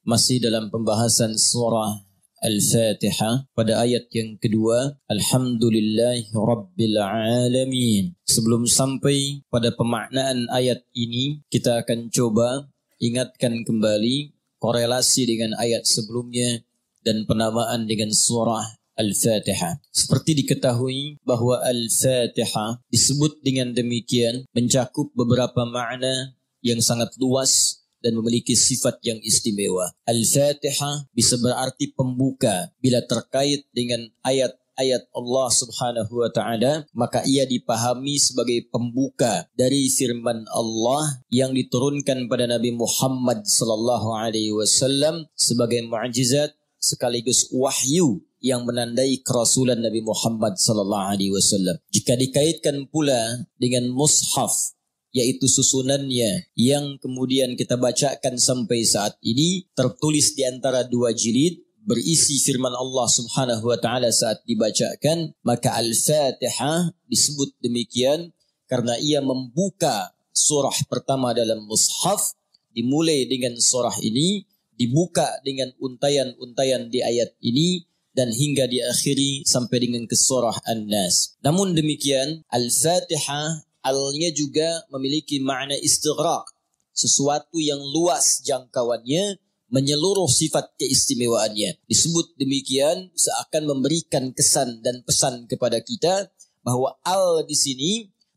Masih dalam pembahasan surah Al-Fatihah pada ayat yang kedua, Alhamdulillahi Rabbil Alamin. Sebelum sampai pada pemaknaan ayat ini, kita akan coba ingatkan kembali korelasi dengan ayat sebelumnya dan penamaan dengan surah Al-Fatihah. Seperti diketahui bahwa Al-Fatihah disebut dengan demikian mencakup beberapa makna yang sangat luas dan memiliki sifat yang istimewa. Al-Fatihah bisa berarti pembuka. Bila terkait dengan ayat-ayat Allah Subhanahu wa taala, maka ia dipahami sebagai pembuka dari firman Allah yang diturunkan pada Nabi Muhammad sallallahu alaihi wasallam sebagai mukjizat sekaligus wahyu yang menandai kerasulan Nabi Muhammad sallallahu alaihi wasallam. Jika dikaitkan pula dengan mushaf, yaitu susunannya yang kemudian kita bacakan sampai saat ini, tertulis di antara dua jilid, berisi firman Allah Subhanahu wa taala saat dibacakan, maka Al-Fatihah disebut demikian karena ia membuka surah pertama dalam mushaf. Dimulai dengan surah ini, dibuka dengan untayan-untayan di ayat ini, dan hingga diakhiri sampai dengan ke surah An-Nas. Namun demikian, Al-Fatihah Al-nya juga memiliki makna istighraq, sesuatu yang luas jangkauannya, menyeluruh sifat keistimewaannya. Disebut demikian seakan memberikan kesan dan pesan kepada kita bahwa al di sini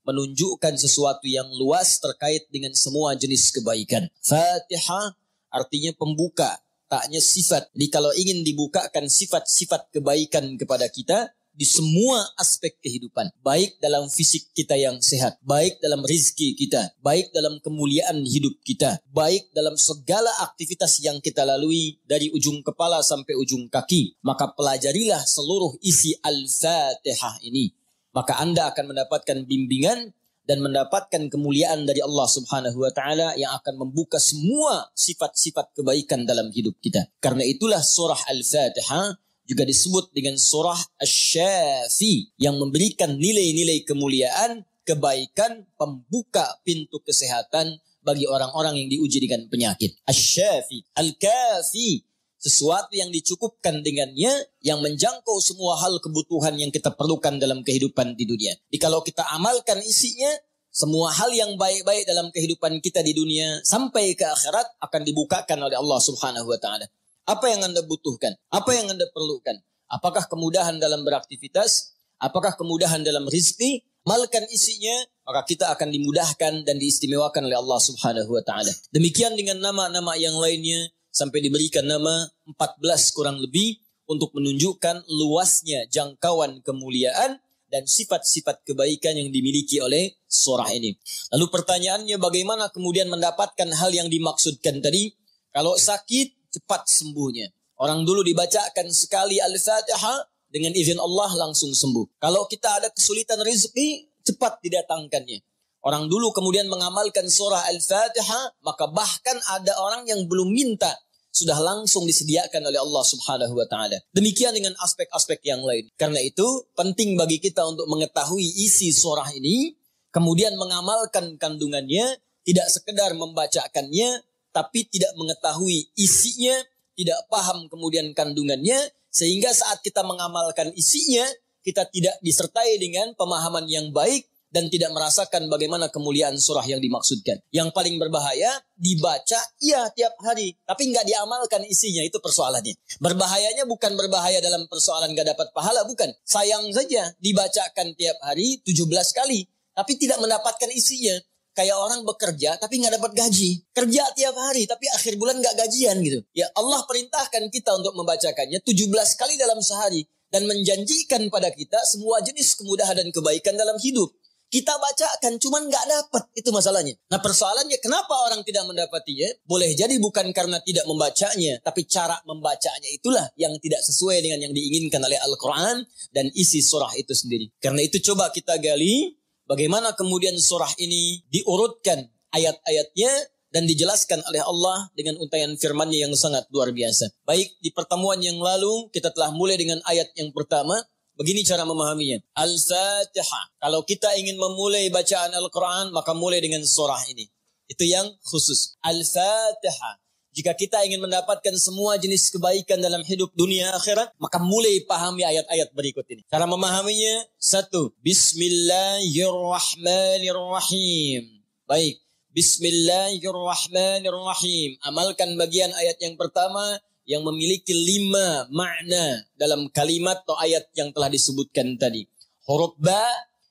menunjukkan sesuatu yang luas terkait dengan semua jenis kebaikan. Fatihah artinya pembuka, taknya sifat. Jadi kalau ingin dibukakan sifat-sifat kebaikan kepada kita di semua aspek kehidupan, baik dalam fisik kita yang sehat, baik dalam rizki kita, baik dalam kemuliaan hidup kita, baik dalam segala aktivitas yang kita lalui dari ujung kepala sampai ujung kaki, maka pelajarilah seluruh isi Al-Fatihah ini. Maka Anda akan mendapatkan bimbingan dan mendapatkan kemuliaan dari Allah Subhanahu wa taala yang akan membuka semua sifat-sifat kebaikan dalam hidup kita. Karena itulah surah Al-Fatihah juga disebut dengan surah Asy-Syafi yang memberikan nilai-nilai kemuliaan, kebaikan, pembuka pintu kesehatan bagi orang-orang yang diuji dengan penyakit. Asy-Syafi, Al-Kafi, sesuatu yang dicukupkan dengannya, yang menjangkau semua hal kebutuhan yang kita perlukan dalam kehidupan di dunia. Jadi kalau kita amalkan isinya, semua hal yang baik-baik dalam kehidupan kita di dunia sampai ke akhirat akan dibukakan oleh Allah Subhanahu wa taala. Apa yang Anda butuhkan? Apa yang Anda perlukan? Apakah kemudahan dalam beraktivitas? Apakah kemudahan dalam rizki? Amalkan isinya, maka kita akan dimudahkan dan diistimewakan oleh Allah Subhanahu wa taala. Demikian dengan nama-nama yang lainnya sampai diberikan nama 14 kurang lebih untuk menunjukkan luasnya jangkauan kemuliaan dan sifat-sifat kebaikan yang dimiliki oleh surah ini. Lalu pertanyaannya, bagaimana kemudian mendapatkan hal yang dimaksudkan tadi? Kalau sakit, cepat sembuhnya. Orang dulu dibacakan sekali Al-Fatihah, dengan izin Allah langsung sembuh. Kalau kita ada kesulitan rezeki, cepat didatangkannya. Orang dulu kemudian mengamalkan surah Al-Fatihah, maka bahkan ada orang yang belum minta, sudah langsung disediakan oleh Allah Subhanahu wa taala. Demikian dengan aspek-aspek yang lain. Karena itu penting bagi kita untuk mengetahui isi surah ini, kemudian mengamalkan kandungannya, tidak sekedar membacakannya, tapi tidak mengetahui isinya, tidak paham kemudian kandungannya, sehingga saat kita mengamalkan isinya, kita tidak disertai dengan pemahaman yang baik dan tidak merasakan bagaimana kemuliaan surah yang dimaksudkan. Yang paling berbahaya, dibaca iya tiap hari, tapi nggak diamalkan isinya, itu persoalannya. Berbahayanya bukan berbahaya dalam persoalan nggak dapat pahala, bukan. Sayang saja dibacakan tiap hari 17 kali, tapi tidak mendapatkan isinya. Kayak orang bekerja tapi nggak dapat gaji. Kerja tiap hari tapi akhir bulan nggak gajian gitu. Ya Allah perintahkan kita untuk membacakannya 17 kali dalam sehari. Dan menjanjikan pada kita semua jenis kemudahan dan kebaikan dalam hidup. Kita bacakan cuman nggak dapat, itu masalahnya. Nah persoalannya kenapa orang tidak mendapatinya? Boleh jadi bukan karena tidak membacanya, tapi cara membacanya itulah yang tidak sesuai dengan yang diinginkan oleh Al-Quran dan isi surah itu sendiri. Karena itu coba kita gali bagaimana kemudian surah ini diurutkan ayat-ayatnya dan dijelaskan oleh Allah dengan untayan firman-Nya yang sangat luar biasa. Baik, di pertemuan yang lalu kita telah mulai dengan ayat yang pertama. Begini cara memahaminya. Al-Fatihah. Kalau kita ingin memulai bacaan Al-Quran, maka mulai dengan surah ini. Itu yang khusus. Al-Fatihah. Jika kita ingin mendapatkan semua jenis kebaikan dalam hidup dunia akhirat, maka mulai pahami ayat-ayat berikut ini. Cara memahaminya, 1. Bismillahirrahmanirrahim. Baik. Bismillahirrahmanirrahim. Amalkan bagian ayat yang pertama yang memiliki 5 makna dalam kalimat atau ayat yang telah disebutkan tadi. Huruf ba,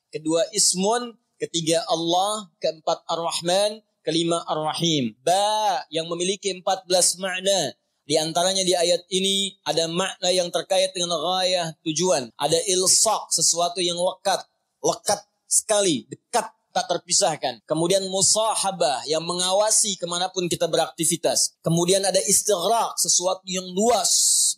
kedua ismun, ketiga Allah, keempat ar-Rahman, kelima ar-Rahim. Ba yang memiliki 14 makna. Di antaranya di ayat ini ada makna yang terkait dengan ghayah, tujuan. Ada ilsaq, sesuatu yang lekat sekali, dekat, tak terpisahkan. Kemudian musahabah yang mengawasi kemanapun kita beraktivitas. Kemudian ada istighraq, sesuatu yang luas,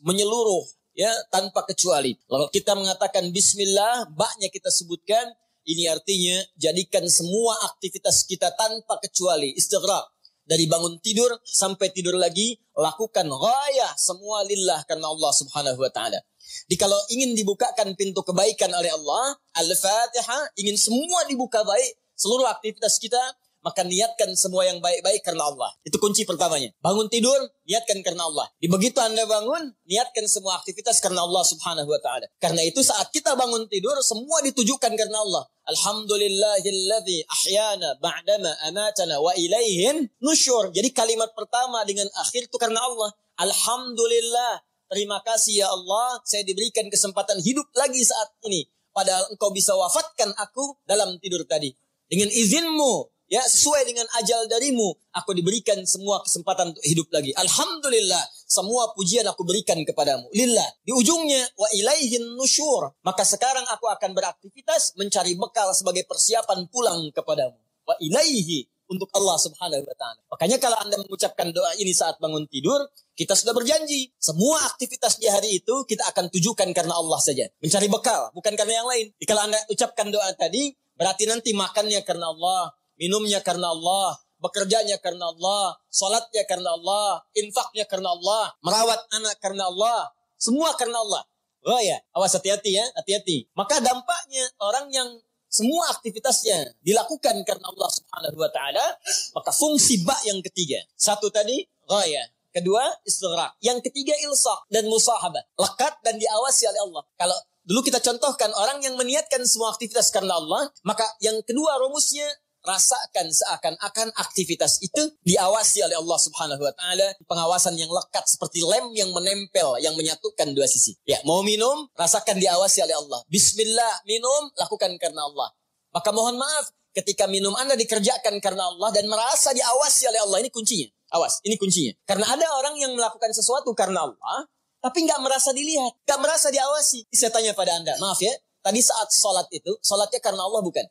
menyeluruh, ya, tanpa kecuali. Kalau kita mengatakan bismillah, ba-nya kita sebutkan, ini artinya jadikan semua aktivitas kita tanpa kecuali. Istighraq. Dari bangun tidur sampai tidur lagi, lakukan ghayah semua lillah karena Allah subhanahu wa ta'ala. Jadi kalau ingin dibukakan pintu kebaikan oleh Allah, Al-Fatihah, ingin semua dibuka baik, seluruh aktivitas kita, maka niatkan semua yang baik-baik karena Allah. Itu kunci pertamanya. Bangun tidur, niatkan karena Allah. Di begitu Anda bangun, niatkan semua aktivitas karena Allah subhanahu wa ta'ala. Karena itu saat kita bangun tidur, semua ditujukan karena Allah. Alhamdulillahilladzi ahyana ba'dama amatana wa ilaihin nusyur. Jadi kalimat pertama dengan akhir itu karena Allah. Alhamdulillah. Terima kasih ya Allah, saya diberikan kesempatan hidup lagi saat ini. Padahal engkau bisa wafatkan aku dalam tidur tadi. Dengan izinmu, ya, sesuai dengan ajal darimu, aku diberikan semua kesempatan untuk hidup lagi. Alhamdulillah, semua pujian aku berikan kepadamu. Lillah. Di ujungnya, wa ilaihin nusyur. Maka sekarang aku akan beraktivitas mencari bekal sebagai persiapan pulang kepadamu. Wa ilaihi, untuk Allah subhanahu wa ta'ala. Makanya kalau Anda mengucapkan doa ini saat bangun tidur, kita sudah berjanji. Semua aktivitas di hari itu kita akan tujukan karena Allah saja. Mencari bekal, bukan karena yang lain. Jadi kalau Anda ucapkan doa tadi, berarti nanti makannya karena Allah, minumnya karena Allah, bekerjanya karena Allah, salatnya karena Allah, infaknya karena Allah, merawat anak karena Allah, semua karena Allah. Oh ya, awas hati-hati ya, hati-hati. Maka dampaknya orang yang semua aktivitasnya dilakukan karena Allah subhanahu wa ta'ala, maka fungsi ba yang ketiga. 1 tadi, ghayah. 2, istighraq. Yang ketiga, ilsaq dan musahabah. Lekat dan diawasi oleh Allah. Kalau dulu kita contohkan orang yang meniatkan semua aktivitas karena Allah, maka yang kedua rumusnya, rasakan seakan-akan aktivitas itu diawasi oleh Allah subhanahu wa ta'ala. Pengawasan yang lekat seperti lem yang menempel, yang menyatukan dua sisi. Ya, mau minum, rasakan diawasi oleh Allah. Bismillah, minum, lakukan karena Allah. Maka mohon maaf, ketika minum Anda dikerjakan karena Allah dan merasa diawasi oleh Allah, ini kuncinya. Awas, ini kuncinya. Karena ada orang yang melakukan sesuatu karena Allah, tapi nggak merasa dilihat, nggak merasa diawasi. Saya tanya pada Anda, maaf ya, tadi saat sholat itu, sholatnya karena Allah bukan?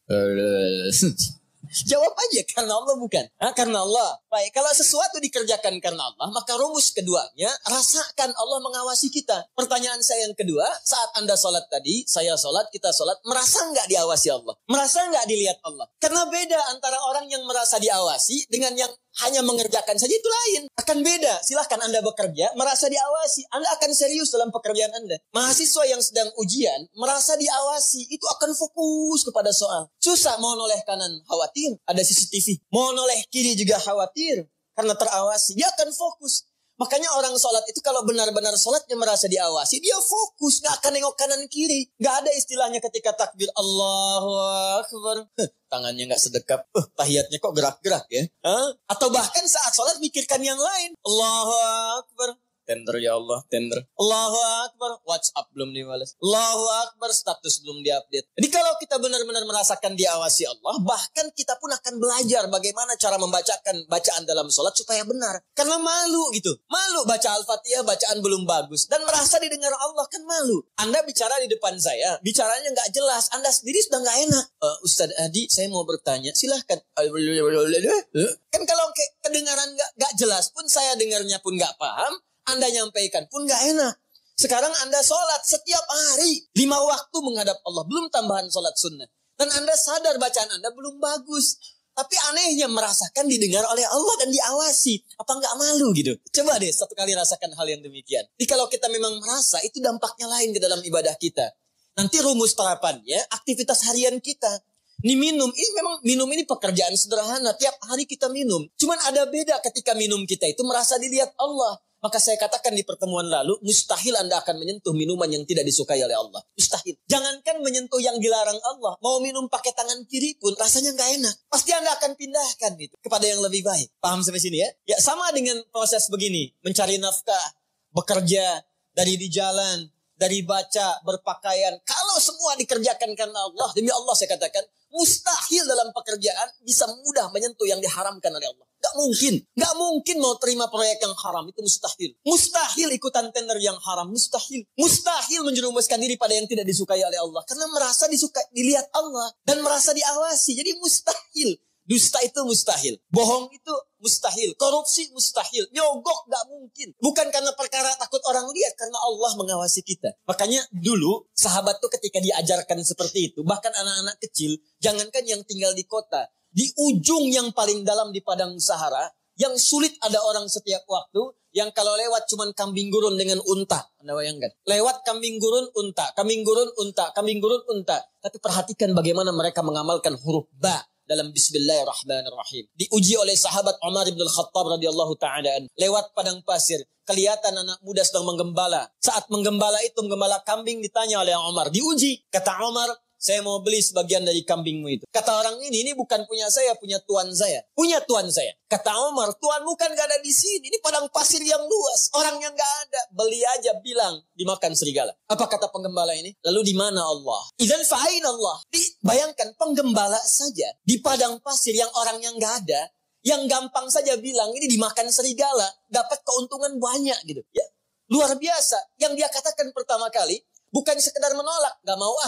Jawab aja, karena Allah bukan. Karena Allah. Baik, kalau sesuatu dikerjakan karena Allah, maka rumus keduanya, rasakan Allah mengawasi kita. Pertanyaan saya yang kedua, saat Anda sholat tadi, saya sholat, kita sholat, merasa nggak diawasi Allah? Merasa nggak dilihat Allah? Karena beda antara orang yang merasa diawasi dengan yang hanya mengerjakan saja, itu lain. Akan beda. Silahkan Anda bekerja, merasa diawasi. Anda akan serius dalam pekerjaan Anda. Mahasiswa yang sedang ujian, merasa diawasi. Itu akan fokus kepada soal. Susah, mau noleh kanan, khawatir. Ada CCTV. Mau noleh kiri juga khawatir. Karena terawasi. Dia akan fokus. Makanya orang sholat itu kalau benar-benar sholatnya merasa diawasi, dia fokus, gak akan nengok kanan kiri. Gak ada istilahnya ketika takbir Allahu Akbar, tangannya gak sedekap, tahiyatnya kok gerak-gerak ya. Atau bahkan saat sholat mikirkan yang lain. Allahu Akbar, tender ya Allah, tender. Allahu Akbar, WhatsApp belum dibalas. Allahu Akbar, status belum diupdate. Jadi kalau kita benar-benar merasakan diawasi Allah, bahkan kita pun akan belajar bagaimana cara membacakan bacaan dalam sholat supaya benar. Karena malu gitu. Malu baca Al-Fatihah, bacaan belum bagus. Dan merasa didengar Allah, kan malu. Anda bicara di depan saya, bicaranya nggak jelas. Anda sendiri sudah nggak enak. Ustadz Adi, saya mau bertanya, silahkan. Kan kalau kedengaran nggak jelas pun, saya dengarnya pun nggak paham, Anda nyampaikan pun gak enak. Sekarang Anda sholat setiap hari 5 waktu menghadap Allah. Belum tambahan sholat sunnah. Dan Anda sadar bacaan Anda belum bagus. Tapi anehnya merasakan didengar oleh Allah dan diawasi. Apa gak malu gitu? Coba deh satu kali rasakan hal yang demikian. Jadi kalau kita memang merasa, itu dampaknya lain ke dalam ibadah kita. Nanti rumus terapannya, aktivitas harian kita. Ini minum ini pekerjaan sederhana. Tiap hari kita minum. Cuman ada beda ketika minum kita itu merasa dilihat Allah. Maka saya katakan di pertemuan lalu, mustahil Anda akan menyentuh minuman yang tidak disukai oleh Allah. Mustahil. Jangankan menyentuh yang dilarang Allah. Mau minum pakai tangan kiri pun rasanya nggak enak. Pasti Anda akan pindahkan itu kepada yang lebih baik. Paham sampai sini ya? Ya sama dengan proses begini. Mencari nafkah, bekerja, dari di jalan, dari baca, berpakaian. Kalau semua dikerjakan karena Allah, demi Allah saya katakan, mustahil dalam pekerjaan bisa mudah menyentuh yang diharamkan oleh Allah. Gak mungkin. Gak mungkin mau terima proyek yang haram. Itu mustahil. Mustahil ikutan tender yang haram. Mustahil. Mustahil menjerumuskan diri pada yang tidak disukai oleh Allah. Karena merasa disukai, dilihat Allah. Dan merasa diawasi. Jadi mustahil. Dusta itu mustahil. Bohong itu mustahil. Korupsi mustahil. Nyogok gak mungkin. Bukan karena perkara takut orang lihat. Karena Allah mengawasi kita. Makanya dulu sahabat tuh ketika diajarkan seperti itu. Bahkan anak-anak kecil. Jangankan yang tinggal di kota. Di ujung yang paling dalam di padang Sahara, yang sulit ada orang setiap waktu, yang kalau lewat cuman kambing gurun dengan unta. Anda bayangkan. Lewat kambing gurun, unta. Kambing gurun, unta. Kambing gurun, unta. Tapi perhatikan bagaimana mereka mengamalkan huruf ba dalam Bismillahirrahmanirrahim. Diuji oleh sahabat Umar bin Khattab radhiyallahu ta'ala. Lewat padang pasir. Kelihatan anak muda sedang menggembala. Saat menggembala itu, menggembala kambing, ditanya oleh Umar. Diuji. Kata Umar, saya mau beli sebagian dari kambingmu itu. Kata orang ini bukan punya saya, punya tuan saya. Punya tuan saya. Kata Umar, tuanmu kan gak ada di sini. Ini padang pasir yang luas. Orangnya gak ada. Beli aja, bilang dimakan serigala. Apa kata penggembala ini? Lalu di mana Allah? Idzan fa'ain Allah. Bayangkan penggembala saja di padang pasir yang orangnya gak ada. Yang gampang saja bilang ini dimakan serigala. Dapat keuntungan banyak gitu. Ya, luar biasa. Yang dia katakan pertama kali bukan sekedar menolak. Gak mau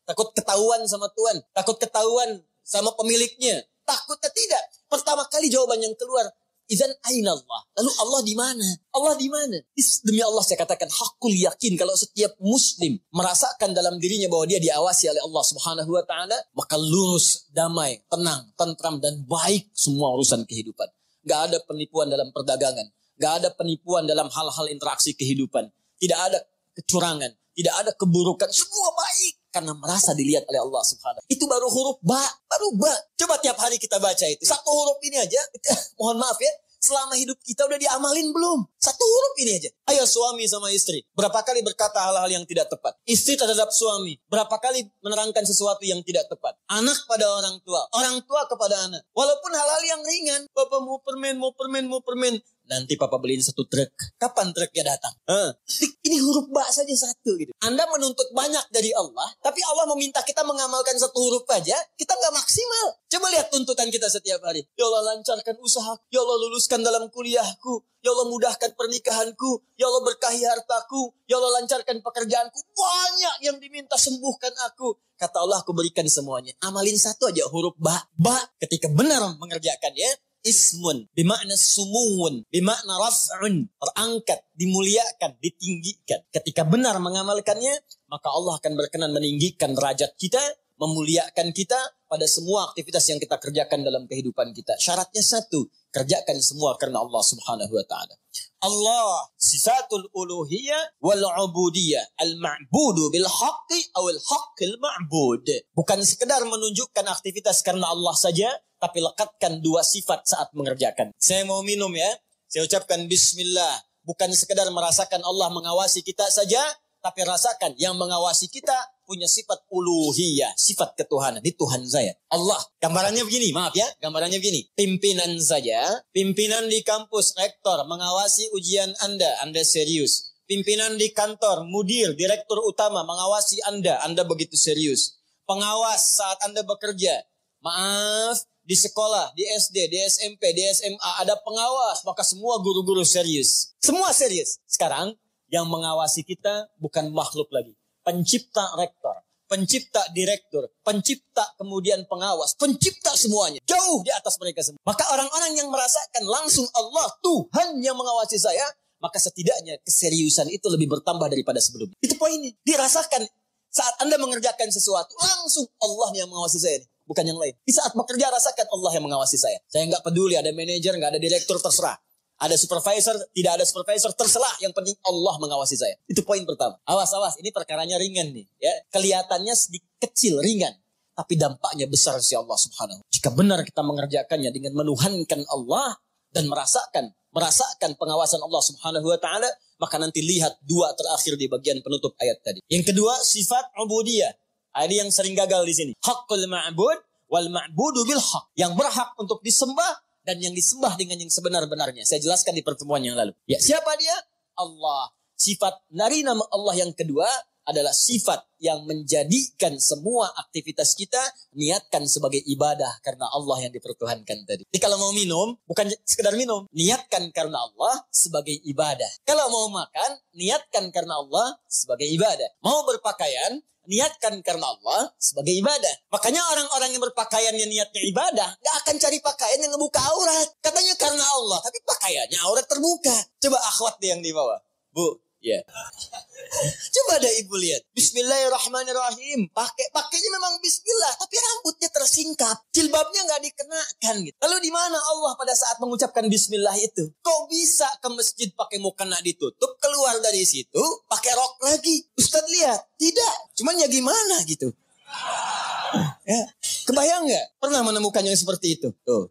takut ketahuan sama Tuhan. Takut ketahuan sama pemiliknya. Takutnya tidak. Pertama kali jawaban yang keluar. Idzan aina Allah. Lalu Allah di mana? Allah di mana? Demi Allah saya katakan hakul yakin. Kalau setiap muslim merasakan dalam dirinya bahwa dia diawasi oleh Allah subhanahu wa ta'ala. Maka lurus, damai, tenang, tentram dan baik semua urusan kehidupan. Gak ada penipuan dalam perdagangan. Gak ada penipuan dalam hal-hal interaksi kehidupan. Tidak ada kecurangan. Tidak ada keburukan. Semua baik. Karena merasa dilihat oleh Allah subhanahu. Itu baru huruf ba. Baru ba. Coba tiap hari kita baca itu. Satu huruf ini aja. Mohon maaf ya. Selama hidup kita udah diamalin belum? Satu huruf ini aja. Ayo suami sama istri. Berapa kali berkata hal-hal yang tidak tepat? Istri terhadap suami. Berapa kali menerangkan sesuatu yang tidak tepat? Anak pada orang tua. Orang tua kepada anak. Walaupun hal-hal yang ringan. Papa mau permen. Nanti papa beliin satu truk. Kapan truknya datang? Ini huruf ba saja satu gitu. Anda menuntut banyak dari Allah. Tapi Allah meminta kita mengamalkan satu huruf aja. Kita gak maksimal. Coba lihat tuntutan kita setiap hari. Ya Allah lancarkan usaha. Ya Allah luluskan dalam kuliahku. Ya Allah mudahkan pernikahanku. Ya Allah berkahi hartaku. Ya Allah lancarkan pekerjaanku. Banyak yang diminta, sembuhkan aku. Kata Allah aku berikan semuanya. Amalin satu aja huruf ba. Ba ketika benar mengerjakannya. Ismun, bimakna sumuun, bimakna raf'un, terangkat, dimuliakan, ditinggikan. Ketika benar mengamalkannya, maka Allah akan berkenan meninggikan derajat kita, memuliakan kita pada semua aktivitas yang kita kerjakan dalam kehidupan kita. Syaratnya satu, kerjakan semua karena Allah subhanahu wa ta'ala. Allah, sifatul uluhiyah wal ubudiyah, al-ma'budu bil haqqi awal haqqil ma'bud. Bukan sekedar menunjukkan aktivitas karena Allah saja, tapi lekatkan dua sifat saat mengerjakan. Saya mau minum ya. Saya ucapkan bismillah. Bukan sekedar merasakan Allah mengawasi kita saja. Tapi rasakan yang mengawasi kita punya sifat uluhiyah. Sifat ketuhanan. Ini Tuhan saya. Allah. Gambarannya begini. Maaf ya. Gambarannya begini. Pimpinan saja. Pimpinan di kampus, rektor mengawasi ujian Anda. Anda serius. Pimpinan di kantor, mudir, direktur utama mengawasi Anda. Anda begitu serius. Pengawas saat Anda bekerja. Maaf. Di sekolah, di SD, di SMP, di SMA ada pengawas, maka semua guru-guru serius. Semua serius. Sekarang yang mengawasi kita bukan makhluk lagi. Pencipta rektor, pencipta direktur, pencipta kemudian pengawas, pencipta semuanya. Jauh di atas mereka semua. Maka orang-orang yang merasakan langsung Allah, Tuhan yang mengawasi saya, maka setidaknya keseriusan itu lebih bertambah daripada sebelumnya. Itu poinnya. Dirasakan saat Anda mengerjakan sesuatu, langsung Allah yang mengawasi saya. Bukan yang lain. Di saat bekerja rasakan Allah yang mengawasi saya. Saya nggak peduli ada manajer, nggak ada direktur, terserah. Ada supervisor, tidak ada supervisor, terserah. Yang penting Allah mengawasi saya. Itu poin pertama. Awas, ini perkaranya ringan nih. Ya, kelihatannya sedikit kecil, ringan. tapi dampaknya besar si Allah Subhanahu. Jika benar kita mengerjakannya dengan menuhankan Allah dan merasakan pengawasan Allah Subhanahu wa taala, maka nanti lihat dua terakhir di bagian penutup ayat tadi. Yang kedua, sifat ubudiyah. Ini yang sering gagal di sini. Haqqul ma'bud wal ma'budu bil haqq. Yang berhak untuk disembah dan yang disembah dengan yang sebenar-benarnya. Saya jelaskan di pertemuan yang lalu. Ya, siapa dia? Allah. Sifat dari nama Allah yang kedua adalah sifat yang menjadikan semua aktivitas kita niatkan sebagai ibadah karena Allah yang dipertuhankan tadi. Jadi kalau mau minum, bukan sekedar minum, niatkan karena Allah sebagai ibadah. Kalau mau makan, niatkan karena Allah sebagai ibadah. Mau berpakaian, niatkan karena Allah sebagai ibadah. Makanya orang-orang yang berpakaian yang niatnya ibadah, gak akan cari pakaian yang ngebuka aurat. Katanya karena Allah, tapi pakaiannya aurat terbuka. Coba akhwat deh yang di bawah. Bu, ya. Coba ada ibu lihat. Bismillahirrahmanirrahim. Pakainya memang bismillah, tapi rambutnya tersingkap. Jilbabnya nggak dikenakan gitu. Lalu di mana Allah pada saat mengucapkan bismillah itu? Kok bisa ke masjid pakai mukena ditutup, keluar dari situ pakai rok lagi? Ustadz lihat, tidak. Cuman ya gimana gitu. Ya, kebayang nggak? Pernah menemukan yang seperti itu? Tuh.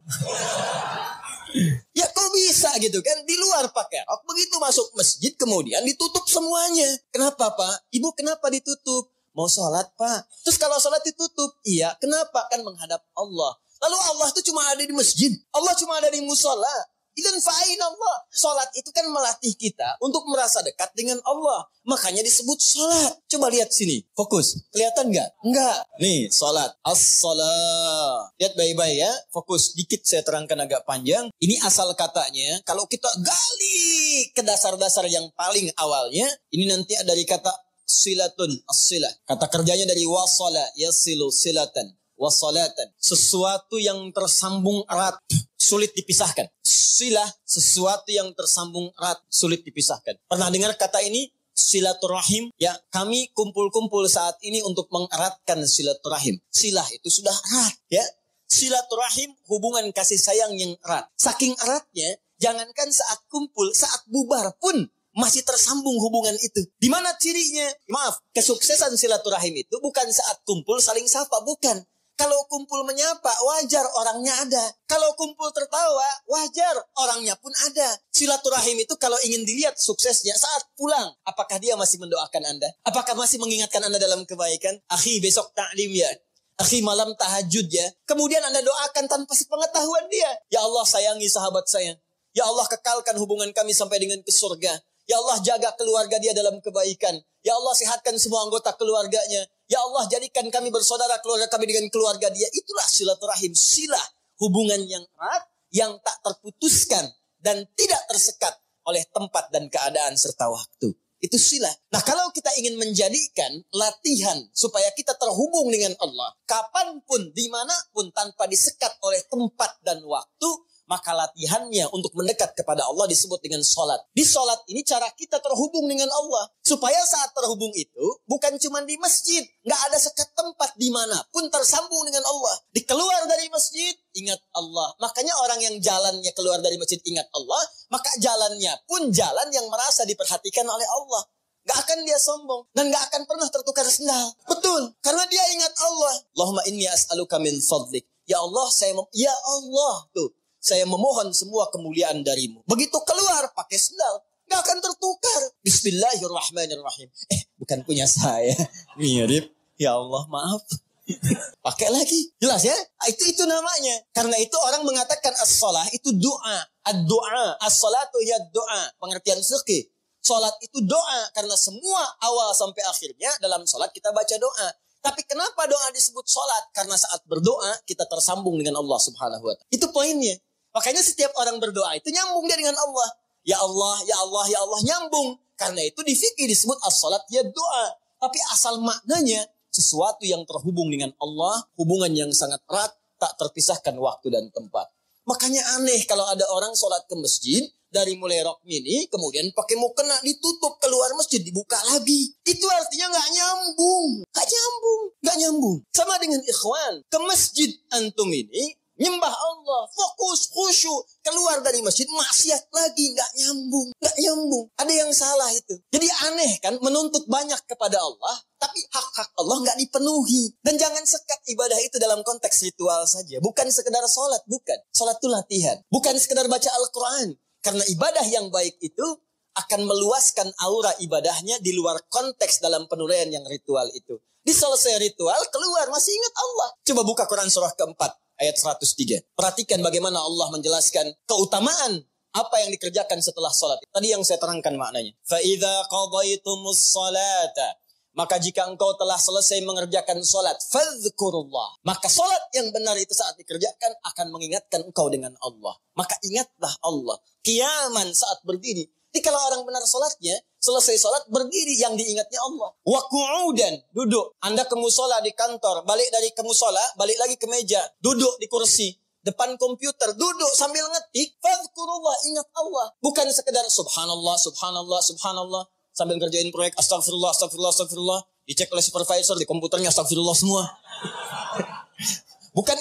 Ya kok bisa gitu kan, di luar pakai rok, begitu masuk masjid kemudian ditutup semuanya. Kenapa Pak? Ibu kenapa ditutup? Mau sholat Pak. Terus kalau sholat ditutup, iya kenapa? Kan menghadap Allah. Lalu Allah itu cuma ada di masjid, Allah cuma ada di musola. Idzan fa'in Allah. Sholat itu kan melatih kita untuk merasa dekat dengan Allah. Makanya disebut sholat. Coba lihat sini. Fokus. Kelihatan nggak? Nggak. Nih sholat. As-salat. Lihat baik-baik ya. Fokus. Dikit saya terangkan agak panjang. Ini asal katanya. Kalau kita gali ke dasar-dasar yang paling awalnya. Ini nanti ada dari kata silatun. As-silah. Kata kerjanya dari wasala. Yasilu silatan. Wasalatan. Sesuatu yang tersambung erat. Sulit dipisahkan. Silah, sesuatu yang tersambung erat, sulit dipisahkan. Pernah dengar kata ini? Silaturahim. Ya, kami kumpul-kumpul saat ini untuk mengeratkan silaturahim. Silah itu sudah erat. Ya, silaturahim hubungan kasih sayang yang erat. Saking eratnya, jangankan saat kumpul, saat bubar pun masih tersambung hubungan itu. Di mana cirinya? Maaf, kesuksesan silaturahim itu bukan saat kumpul saling sapa, bukan. Kalau kumpul menyapa, wajar orangnya ada. Kalau kumpul tertawa, wajar orangnya pun ada. Silaturahim itu kalau ingin dilihat suksesnya saat pulang. Apakah dia masih mendoakan Anda? Apakah masih mengingatkan Anda dalam kebaikan? Akhi besok ta'lim ya. Akhi malam tahajud ya. Kemudian Anda doakan tanpa sepengetahuan dia. Ya Allah sayangi sahabat saya. Ya Allah kekalkan hubungan kami sampai dengan ke surga. Ya Allah jaga keluarga dia dalam kebaikan. Ya Allah sehatkan semua anggota keluarganya. Ya Allah jadikan kami bersaudara keluarga kami dengan keluarga dia. Itulah silaturahim. Silah hubungan yang erat yang tak terputuskan dan tidak tersekat oleh tempat dan keadaan serta waktu. Itu silah. Nah kalau kita ingin menjadikan latihan supaya kita terhubung dengan Allah. Kapanpun, dimanapun tanpa disekat oleh tempat dan waktu. Maka latihannya untuk mendekat kepada Allah disebut dengan sholat. Di sholat ini cara kita terhubung dengan Allah. Supaya saat terhubung itu bukan cuma di masjid. Nggak ada sekat tempat dimanapun tersambung dengan Allah. Dikeluar dari masjid, ingat Allah. Makanya orang yang jalannya keluar dari masjid ingat Allah. Maka jalannya pun jalan yang merasa diperhatikan oleh Allah. Nggak akan dia sombong. Dan nggak akan pernah tertukar sendal. Betul. Karena dia ingat Allah. Allahumma inni as'aluka min fadlik. Ya Allah, ya Allah. Tuh. Saya memohon semua kemuliaan darimu. Begitu keluar pakai sendal. Gak akan tertukar. Bismillahirrahmanirrahim. Bukan punya saya. Mirip. Ya Allah maaf. Pakai lagi. Jelas ya? Itu namanya. Karena itu orang mengatakan as-salah itu doa. Ad-doa. As-salatu ya doa. Pengertian fikih. Salat itu doa. Karena semua awal sampai akhirnya dalam salat kita baca doa. Tapi kenapa doa disebut salat? Karena saat berdoa kita tersambung dengan Allah subhanahu wa ta'ala. Itu poinnya. Makanya setiap orang berdoa itu nyambung dia dengan Allah. Ya Allah, ya Allah, ya Allah, nyambung. Karena itu di fikih disebut as-salat ya doa. Tapi asal maknanya sesuatu yang terhubung dengan Allah, hubungan yang sangat erat, tak terpisahkan waktu dan tempat. Makanya aneh kalau ada orang sholat ke masjid, dari mulai rok mini, kemudian pakai mukena ditutup, keluar masjid dibuka lagi. Itu artinya gak nyambung. Gak nyambung. Sama dengan ikhwan. Ke masjid antum ini, Nyembah Allah, fokus, khusyuk. Keluar dari masjid, maksiat lagi. Nggak nyambung. Ada yang salah itu. Jadi aneh kan, menuntut banyak kepada Allah, tapi hak-hak Allah nggak dipenuhi. Dan jangan sekat ibadah itu dalam konteks ritual saja. Bukan sekedar sholat, bukan. Sholat itu latihan. Bukan sekedar baca Al-Quran. Karena ibadah yang baik itu akan meluaskan aura ibadahnya di luar konteks dalam penuraian yang ritual itu. Di selesai ritual, keluar masih ingat Allah. Coba buka Quran surah keempat, ayat 103. Perhatikan bagaimana Allah menjelaskan keutamaan apa yang dikerjakan setelah sholat. Tadi yang saya terangkan maknanya. فَإِذَا قَضَيْتُمُ الصَّلَاةَ Maka jika engkau telah selesai mengerjakan sholat, fadhkurullah. Maka sholat yang benar itu saat dikerjakan akan mengingatkan engkau dengan Allah. Maka ingatlah Allah. Qiyaman saat berdiri. Jadi kalau orang benar sholatnya, selesai sholat berdiri yang diingatnya Allah. Wa qu'udan, duduk. Anda ke musola di kantor, balik dari ke musola, balik lagi ke meja, duduk di kursi. Depan komputer, duduk sambil ngetik, fadhkurullah, ingat Allah. Bukan sekedar subhanallah, subhanallah, subhanallah. Sambil ngerjain proyek, astagfirullah, astagfirullah, astagfirullah. Dicek oleh supervisor, di komputernya astagfirullah semua. Bukan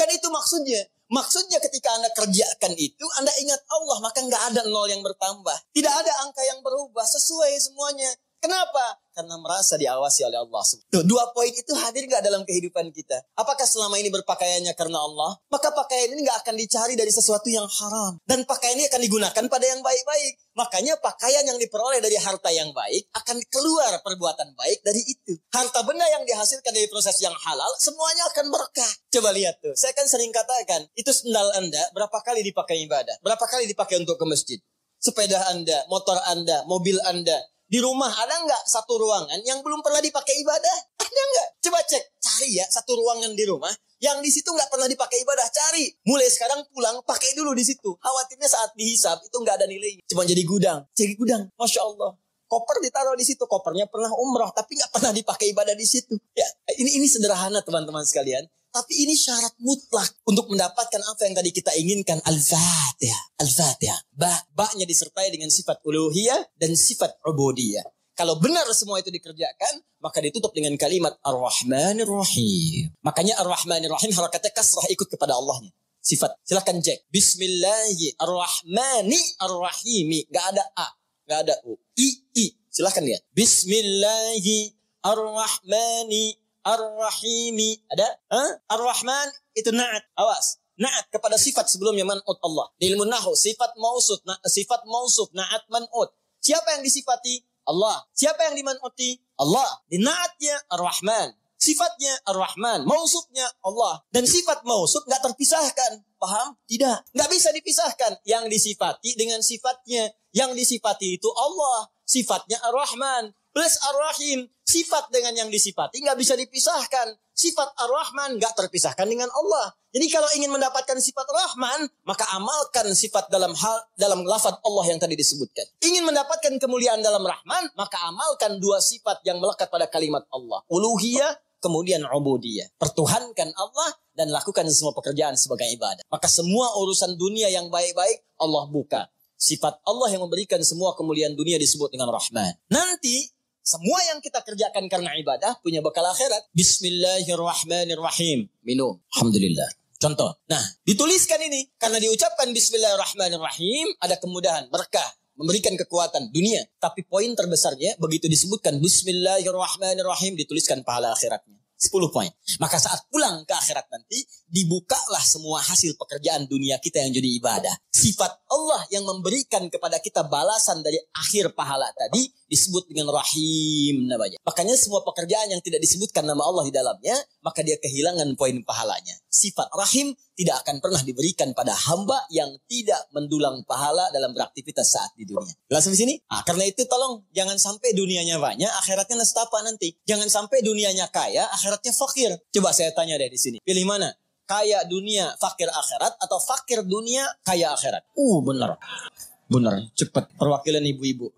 itu maksudnya. Maksudnya ketika Anda kerjakan itu, Anda ingat Allah, maka nggak ada nol yang bertambah. Tidak ada angka yang berubah, sesuai semuanya. Kenapa? Karena merasa diawasi oleh Allah. Tuh, 2 poin itu hadir nggak dalam kehidupan kita? Apakah selama ini berpakaiannya karena Allah? Maka pakaian ini nggak akan dicari dari sesuatu yang haram. Dan pakaian ini akan digunakan pada yang baik-baik. Makanya pakaian yang diperoleh dari harta yang baik akan keluar perbuatan baik dari itu. Harta benda yang dihasilkan dari proses yang halal, semuanya akan berkah. Coba lihat tuh. Saya kan sering katakan, itu sendal Anda berapa kali dipakai ibadah? Berapa kali dipakai untuk ke masjid? Sepeda Anda, motor Anda, mobil Anda. Di rumah ada nggak satu ruangan yang belum pernah dipakai ibadah? Ada nggak? Coba cek, cari ya satu ruangan di rumah yang di situ nggak pernah dipakai ibadah. Cari. Mulai sekarang pulang pakai dulu di situ. Khawatirnya saat dihisab itu nggak ada nilainya. Cuma jadi gudang. Jadi gudang. Masya Allah. Koper ditaruh di situ. Kopernya pernah umrah tapi nggak pernah dipakai ibadah di situ. Ya, ini sederhana teman-teman sekalian. Tapi ini syarat mutlak untuk mendapatkan apa yang tadi kita inginkan. Al-Fatihah. Al-Fatihah. Ba-nya disertai dengan sifat uluhiyah dan sifat ubudiyah. Kalau benar semua itu dikerjakan, maka ditutup dengan kalimat Ar-Rahmanir Rahim. Makanya Ar-Rahmanir Rahim harakatnya kasrah ikut kepada Allahnya. Sifat. Silakan cek. Bismillahirrahmanirrahim. Gak ada A. Gak ada U. I. Silakan lihat. Bismillahirrahmanirrahim. Ar-Rahimi. Ada? Ar-Rahman itu na'at. Awas. Na'at kepada sifat sebelumnya man'ut Allah. Di ilmu nahu. Sifat mausuf. Sifat mausuf. Na'at man'ut. Siapa yang disifati? Allah. Siapa yang diman'uti? Allah. Di na'atnya Ar-Rahman. Sifatnya Ar-Rahman. Mausufnya Allah. Dan sifat mausuf gak terpisahkan. Paham? Tidak. Gak bisa dipisahkan. Yang disifati dengan sifatnya. Yang disifati itu Allah. Sifatnya Ar-Rahman. Plus Ar-Rahim, sifat dengan yang disifati nggak bisa dipisahkan. Sifat Ar-Rahman nggak terpisahkan dengan Allah. Jadi kalau ingin mendapatkan sifat Rahman, maka amalkan sifat dalam lafaz Allah yang tadi disebutkan. Ingin mendapatkan kemuliaan dalam Rahman, maka amalkan 2 sifat yang melekat pada kalimat Allah. Uluhiyah, kemudian ubudiyah. Pertuhankan Allah dan lakukan semua pekerjaan sebagai ibadah. Maka semua urusan dunia yang baik-baik, Allah buka. Sifat Allah yang memberikan semua kemuliaan dunia disebut dengan Rahman. Nanti, semua yang kita kerjakan karena ibadah punya bekal akhirat. Bismillahirrahmanirrahim. Minum. Alhamdulillah. Contoh. Nah, dituliskan ini. Karena diucapkan Bismillahirrahmanirrahim, ada kemudahan, berkah, memberikan kekuatan dunia. Tapi poin terbesarnya, begitu disebutkan Bismillahirrahmanirrahim, dituliskan pahala akhiratnya. 10 poin. Maka saat pulang ke akhirat nanti, dibukalah semua hasil pekerjaan dunia kita yang jadi ibadah. Sifat Allah yang memberikan kepada kita balasan dari akhir pahala tadi, disebut dengan Rahim namanya. Makanya semua pekerjaan yang tidak disebutkan nama Allah di dalamnya, maka dia kehilangan poin pahalanya. Sifat Rahim tidak akan pernah diberikan pada hamba yang tidak mendulang pahala dalam beraktivitas saat di dunia. Langsung di sini. Karena itu tolong jangan sampai dunianya banyak, akhiratnya nestapa nanti. Jangan sampai dunianya kaya, akhiratnya fakir. Coba saya tanya deh di sini. Pilih mana? Kaya dunia, fakir akhirat, atau fakir dunia, kaya akhirat? Benar. Benar, cepat. Perwakilan ibu-ibu.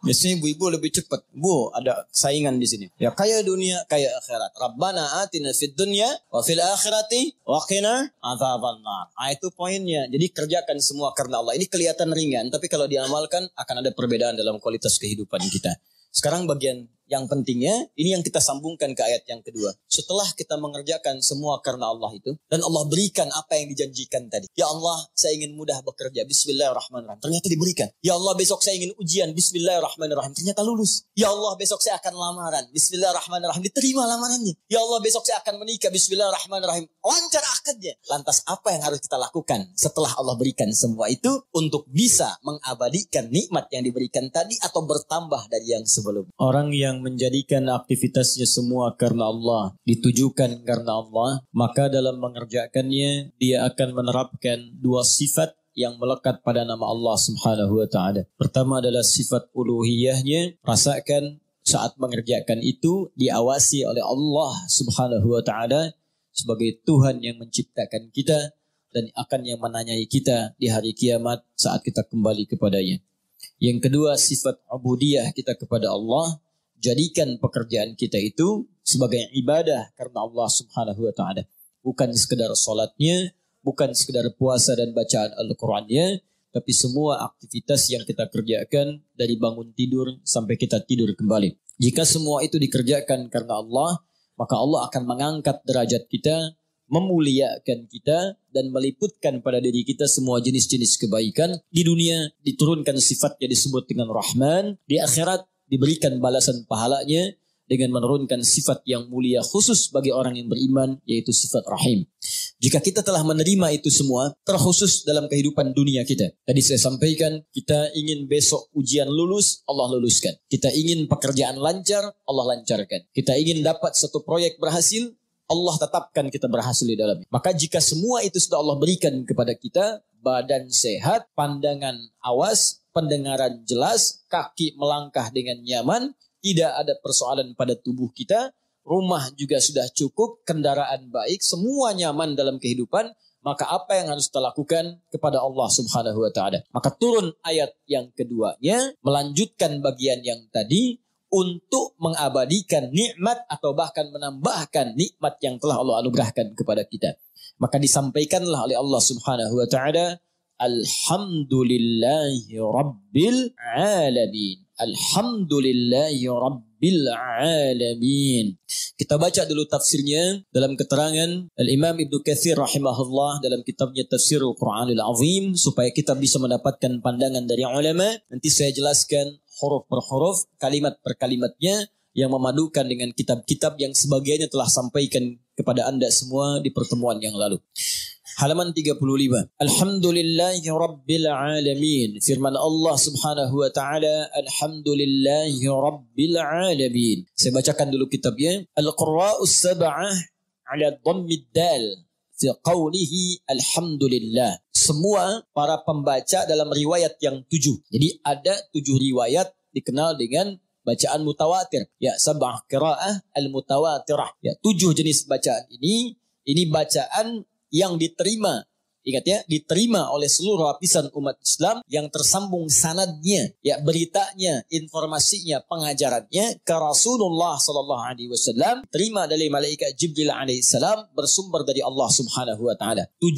Biasanya ibu-ibu lebih cepat. Bu, ada saingan di sini. Ya, kaya dunia, kaya akhirat. Rabbana atina fid dunya wa fil akhirati wa qina adzabannar. Itu poinnya. Jadi kerjakan semua karena Allah. Ini kelihatan ringan, tapi kalau diamalkan akan ada perbedaan dalam kualitas kehidupan kita. Sekarang bagian Yang pentingnya, ini yang kita sambungkan ke ayat yang kedua. Setelah kita mengerjakan semua karena Allah itu, dan Allah berikan apa yang dijanjikan tadi. Ya Allah, saya ingin mudah bekerja. Bismillahirrahmanirrahim. Ternyata diberikan. Ya Allah, besok saya ingin ujian. Bismillahirrahmanirrahim. Ternyata lulus. Ya Allah, besok saya akan lamaran. Bismillahirrahmanirrahim. Diterima lamarannya. Ya Allah, besok saya akan menikah. Bismillahirrahmanirrahim. Lancar akadnya. Lantas apa yang harus kita lakukan setelah Allah berikan semua itu untuk bisa mengabadikan nikmat yang diberikan tadi atau bertambah dari yang sebelumnya? Orang yang menjadikan aktivitasnya semua karena Allah, ditujukan karena Allah, maka dalam mengerjakannya dia akan menerapkan dua sifat yang melekat pada nama Allah Subhanahu wa taala. Pertama adalah sifat uluhiyahnya, rasakan saat mengerjakan itu diawasi oleh Allah Subhanahu wa taala sebagai Tuhan yang menciptakan kita dan akan yang menanyai kita di hari kiamat saat kita kembali kepadanya. Yang kedua, sifat ubudiyah kita kepada Allah. Jadikan pekerjaan kita itu sebagai ibadah karena Allah Subhanahu wa taala. Bukan sekedar salatnya, bukan sekedar puasa dan bacaan Al-Qur'annya, tapi semua aktivitas yang kita kerjakan dari bangun tidur sampai kita tidur kembali. Jika semua itu dikerjakan karena Allah, maka Allah akan mengangkat derajat kita, memuliakan kita, dan meliputkan pada diri kita semua jenis-jenis kebaikan. Di dunia diturunkan sifatnya disebut dengan Rahman, di akhirat diberikan balasan pahalanya dengan menurunkan sifat yang mulia khusus bagi orang yang beriman, yaitu sifat Rahim. Jika kita telah menerima itu semua, terkhusus dalam kehidupan dunia kita. Tadi saya sampaikan, kita ingin besok ujian lulus, Allah luluskan. Kita ingin pekerjaan lancar, Allah lancarkan. Kita ingin dapat satu proyek berhasil, Allah tetapkan kita berhasil di dalamnya. Maka jika semua itu sudah Allah berikan kepada kita, badan sehat, pandangan awas, pendengaran jelas, kaki melangkah dengan nyaman, tidak ada persoalan pada tubuh kita, rumah juga sudah cukup, kendaraan baik, semua nyaman dalam kehidupan, maka apa yang harus kita lakukan kepada Allah Subhanahu wa taala? Maka turun ayat yang keduanya, melanjutkan bagian yang tadi, untuk mengabadikan nikmat atau bahkan menambahkan nikmat yang telah Allah anugerahkan kepada kita. Maka disampaikanlah oleh Allah Subhanahu wa taala, Alhamdulillahi Rabbil Alamin. Alhamdulillahi Rabbil Alamin. Kita baca dulu tafsirnya dalam keterangan Al-Imam Ibnu Katsir rahimahullah dalam kitabnya Tafsirul Qur'anil Azim, supaya kita bisa mendapatkan pandangan dari ulama. Nanti saya jelaskan huruf per huruf, kalimat per kalimatnya, yang memadukan dengan kitab-kitab yang sebagiannya telah sampaikan kepada Anda semua di pertemuan yang lalu. Halaman 35. Alhamdulillahi Rabbil Alamin. Firman Allah Subhanahu wa taala, Alhamdulillahi Rabbil Alamin. Saya bacakan dulu kitabnya. Al-Qurra'us Sab'ah ala dhammid dal fi qawlihi Alhamdulillah. Semua para pembaca dalam riwayat yang 7. Jadi ada 7 riwayat dikenal dengan bacaan mutawatir. Ya, sab'ah qira'ah al-mutawatirah. Ya, 7 jenis bacaan ini bacaan yang diterima, ingat ya, diterima oleh seluruh lapisan umat Islam, yang tersambung sanadnya, ya, beritanya, informasinya, pengajarannya ke Rasulullah sallallahu alaihi wasallam, terima dari malaikat Jibril alaihi salam, bersumber dari Allah Subhanahu wa taala. 7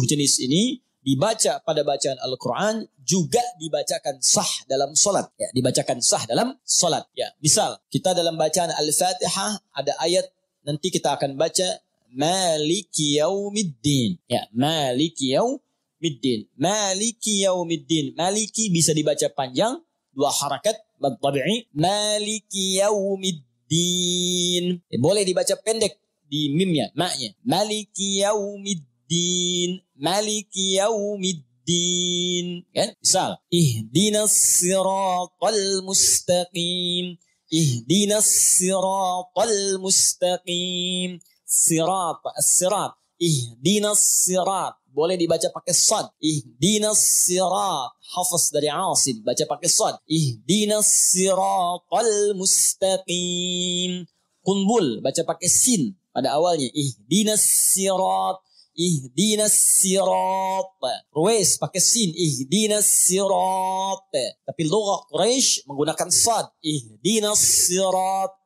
jenis ini dibaca pada bacaan Al-Qur'an, juga dibacakan sah dalam salat, ya, dibacakan sah dalam salat. Ya, misal kita dalam bacaan Al-Fatihah ada ayat, nanti kita akan baca Maliki yaumiddin. Ya, Maliki yaumiddin. Maliki yaumiddin. Maliki bisa dibaca panjang, 2 harakat mad tabi'i. Maliki yaumiddin. Boleh dibaca pendek di mimnya, maknya. Maliki yaumiddin. Maliki yaumiddin. Kan? Misal, ihdinas siratal mustaqim. Ihdinas siratal mustaqim. Sirat, as-sirat, ihdinas sirat, boleh dibaca pakai sad, ihdinas sirat, hafaz dari Asim, baca pakai sad, ihdinas siratal mustaqim. Qunbul, baca pakai sin pada awalnya, ihdinas sirat, ihdinas sirat. Ruwais pakai sin, ihdinas sirat. Tapi lughah Quraisy menggunakan sad, ihdinas sirat.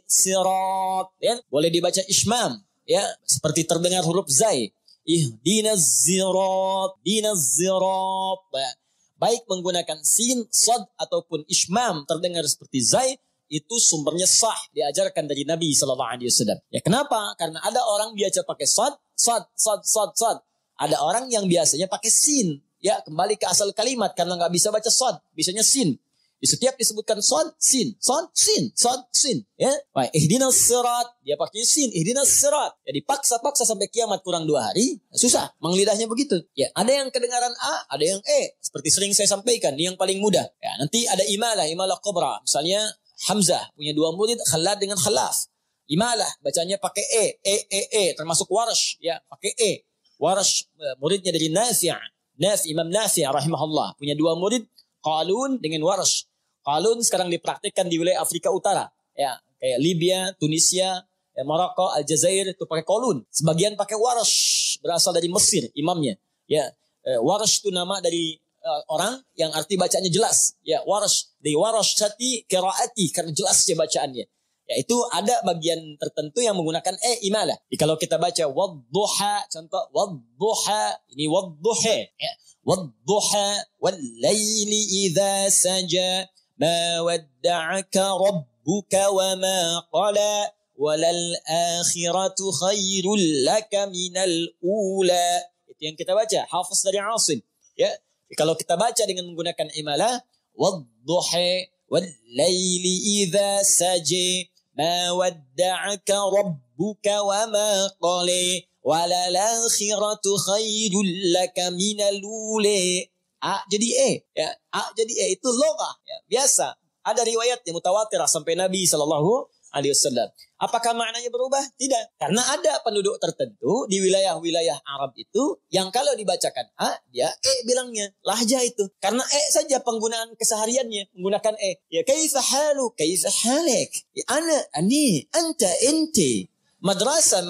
Sirat, ya, boleh dibaca ismam, ya, seperti terdengar huruf zai, ihdinas zirat, dinas zirat. Baik menggunakan sin, sad ataupun ismam terdengar seperti zai, itu sumbernya sah, diajarkan dari Nabi SAW. Ya kenapa? Karena ada orang biasa pakai sad. Ada orang yang biasanya pakai sin. Ya kembali ke asal kalimat karena nggak bisa baca sad, bisanya sin. Di setiap disebutkan sad, sin, sad, sin, sad, sin. Ya, baik. Ihdinas sirat, dia pakai sin. Ihdinas sirat. Ya dipaksa-paksa sampai kiamat kurang 2 hari, susah. Mang lidahnya begitu. Ya, ada yang kedengaran A, ada yang E. Seperti sering saya sampaikan, ini yang paling mudah. Ya, nanti ada imalah kubra. Misalnya Hamzah punya 2 murid, Khalad dengan Khalaf. Imalah bacanya pakai E, termasuk Warsh, ya, pakai E. Warsh muridnya dari Nafi'. Imam Nafi' rahimahullah punya 2 murid, Qalun dengan Warsh. Qalun sekarang dipraktikkan di wilayah Afrika Utara, ya, kayak Libya, Tunisia, ya, Maroko, Aljazair itu pakai Qalun. Sebagian pakai Warsh, berasal dari Mesir imamnya. Ya, Warsh itu nama dari orang yang arti bacanya jelas. Ya, Warsh, di Warshati qiraati karena jelas ya bacaannya. Ya, itu ada bagian tertentu yang menggunakan imalah. Jadi, kalau kita baca wadduha, contoh wadduha, ini wadduha, ya. Wadduha wal laili idza saja ma wadda'aka rabbuka wa ma qala walal akhiratu khairul laka minal ula. Itu yang kita baca, hafaz dari Asim. Ya, kalau kita baca dengan menggunakan imalah, wadduha wal laili idza saja ma wadda'aka rabbuka wa ma qala walal akhiratu khairul laka minal ula. A jadi E, ya. A jadi E itu logah, ya, biasa. Ada riwayat yang mutawatir sampai Nabi SAW. Apakah maknanya berubah? Tidak. Karena ada penduduk tertentu di wilayah-wilayah Arab itu yang kalau dibacakan A, dia E bilangnya. Lahja itu. Karena E saja penggunaan kesehariannya menggunakan E. Ya, kaifa halu, kaifa halik. Ya, ana, ani, anta, inti. Madrasah.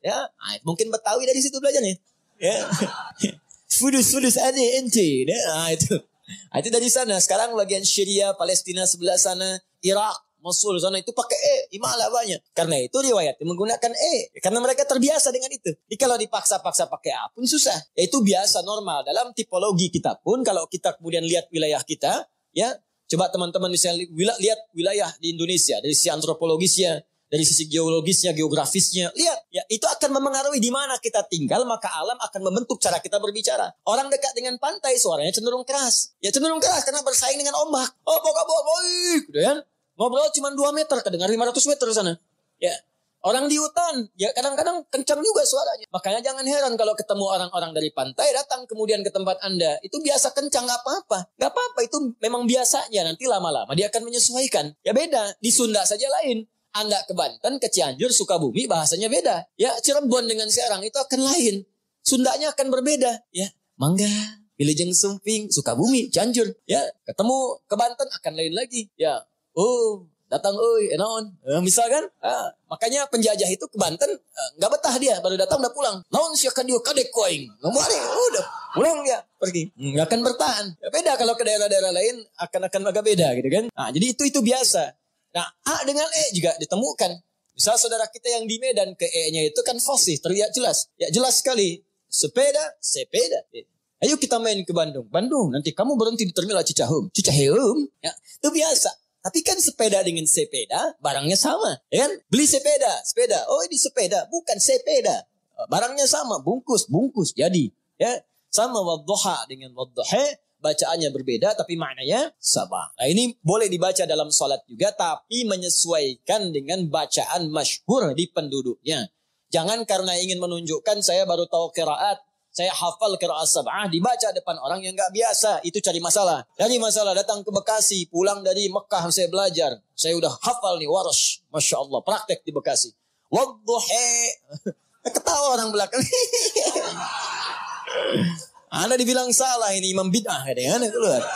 Ya, mungkin Betawi dari situ belajarnya. Ya. Fudus ada ente. Nah, itu dari sana. Sekarang bagian Syria, Palestina sebelah sana, Irak, Mosul sana itu pakai E, imalah banyak. Karena itu riwayat menggunakan E. Karena mereka terbiasa dengan itu. Jadi kalau dipaksa-paksa pakai A pun susah. Ya, itu biasa normal. Dalam tipologi kita pun kalau kita kemudian lihat wilayah kita, ya, coba teman-teman misalnya lihat wilayah di Indonesia dari sisi antropologisnya, dari sisi geologisnya, geografisnya, lihat, ya, itu akan memengaruhi di mana kita tinggal, maka alam akan membentuk cara kita berbicara. Orang dekat dengan pantai suaranya cenderung keras. Ya, cenderung keras karena bersaing dengan ombak. Oh, gitu ya. Ngobrol cuma 2 meter, kedengar 500 meter sana. Ya. Orang di hutan, ya kadang-kadang kencang juga suaranya. Makanya jangan heran kalau ketemu orang-orang dari pantai datang kemudian ke tempat Anda. Itu biasa kencang, gak apa-apa. Gak apa-apa, itu memang biasanya. Nanti lama-lama dia akan menyesuaikan. Ya beda, di Sunda saja lain. Anda ke Banten, ke Cianjur, Sukabumi, bahasanya beda. Ya, Cirebon dengan Serang itu akan lain. Sundanya akan berbeda. Ya, Mangga, Wilujeng Sumping, Sukabumi, Cianjur. Ya, ketemu ke Banten akan lain lagi. Ya, datang, naon. Misalkan, makanya penjajah itu ke Banten, nggak betah dia, baru datang udah pulang. Naon siakan dia kadek koing. Udah pulang dia, pergi. Nggak akan bertahan. Ya, beda kalau ke daerah-daerah lain akan agak beda gitu kan. Nah, jadi itu biasa. Nah, A dengan E juga ditemukan. Misal saudara kita yang di Medan ke E-nya itu kan fasih, terlihat jelas. Ya, jelas sekali. Sepeda. Ayo kita main ke Bandung. Nanti kamu berhenti di terminal Cicaheum. Ya, itu biasa. Tapi kan sepeda dengan sepeda, barangnya sama. Ya kan? Beli sepeda. Oh, ini sepeda. Bukan sepeda. Barangnya sama. Bungkus. Jadi, ya, sama wadduha dengan wadduha. Bacaannya berbeda tapi maknanya sama. Nah, ini boleh dibaca dalam salat juga tapi menyesuaikan dengan bacaan masyhur di penduduknya. Jangan karena ingin menunjukkan saya baru tahu qiraat, saya hafal qiraat sab'ah dibaca depan orang yang enggak biasa. Itu cari masalah. Datang ke Bekasi, pulang dari Mekah saya belajar. Saya udah hafal nih Warsh. Masya Allah, praktek di Bekasi. Wadduha. Ketawa orang belakang. Anda dibilang salah ini imam bid'ah kadang-kadang keluar.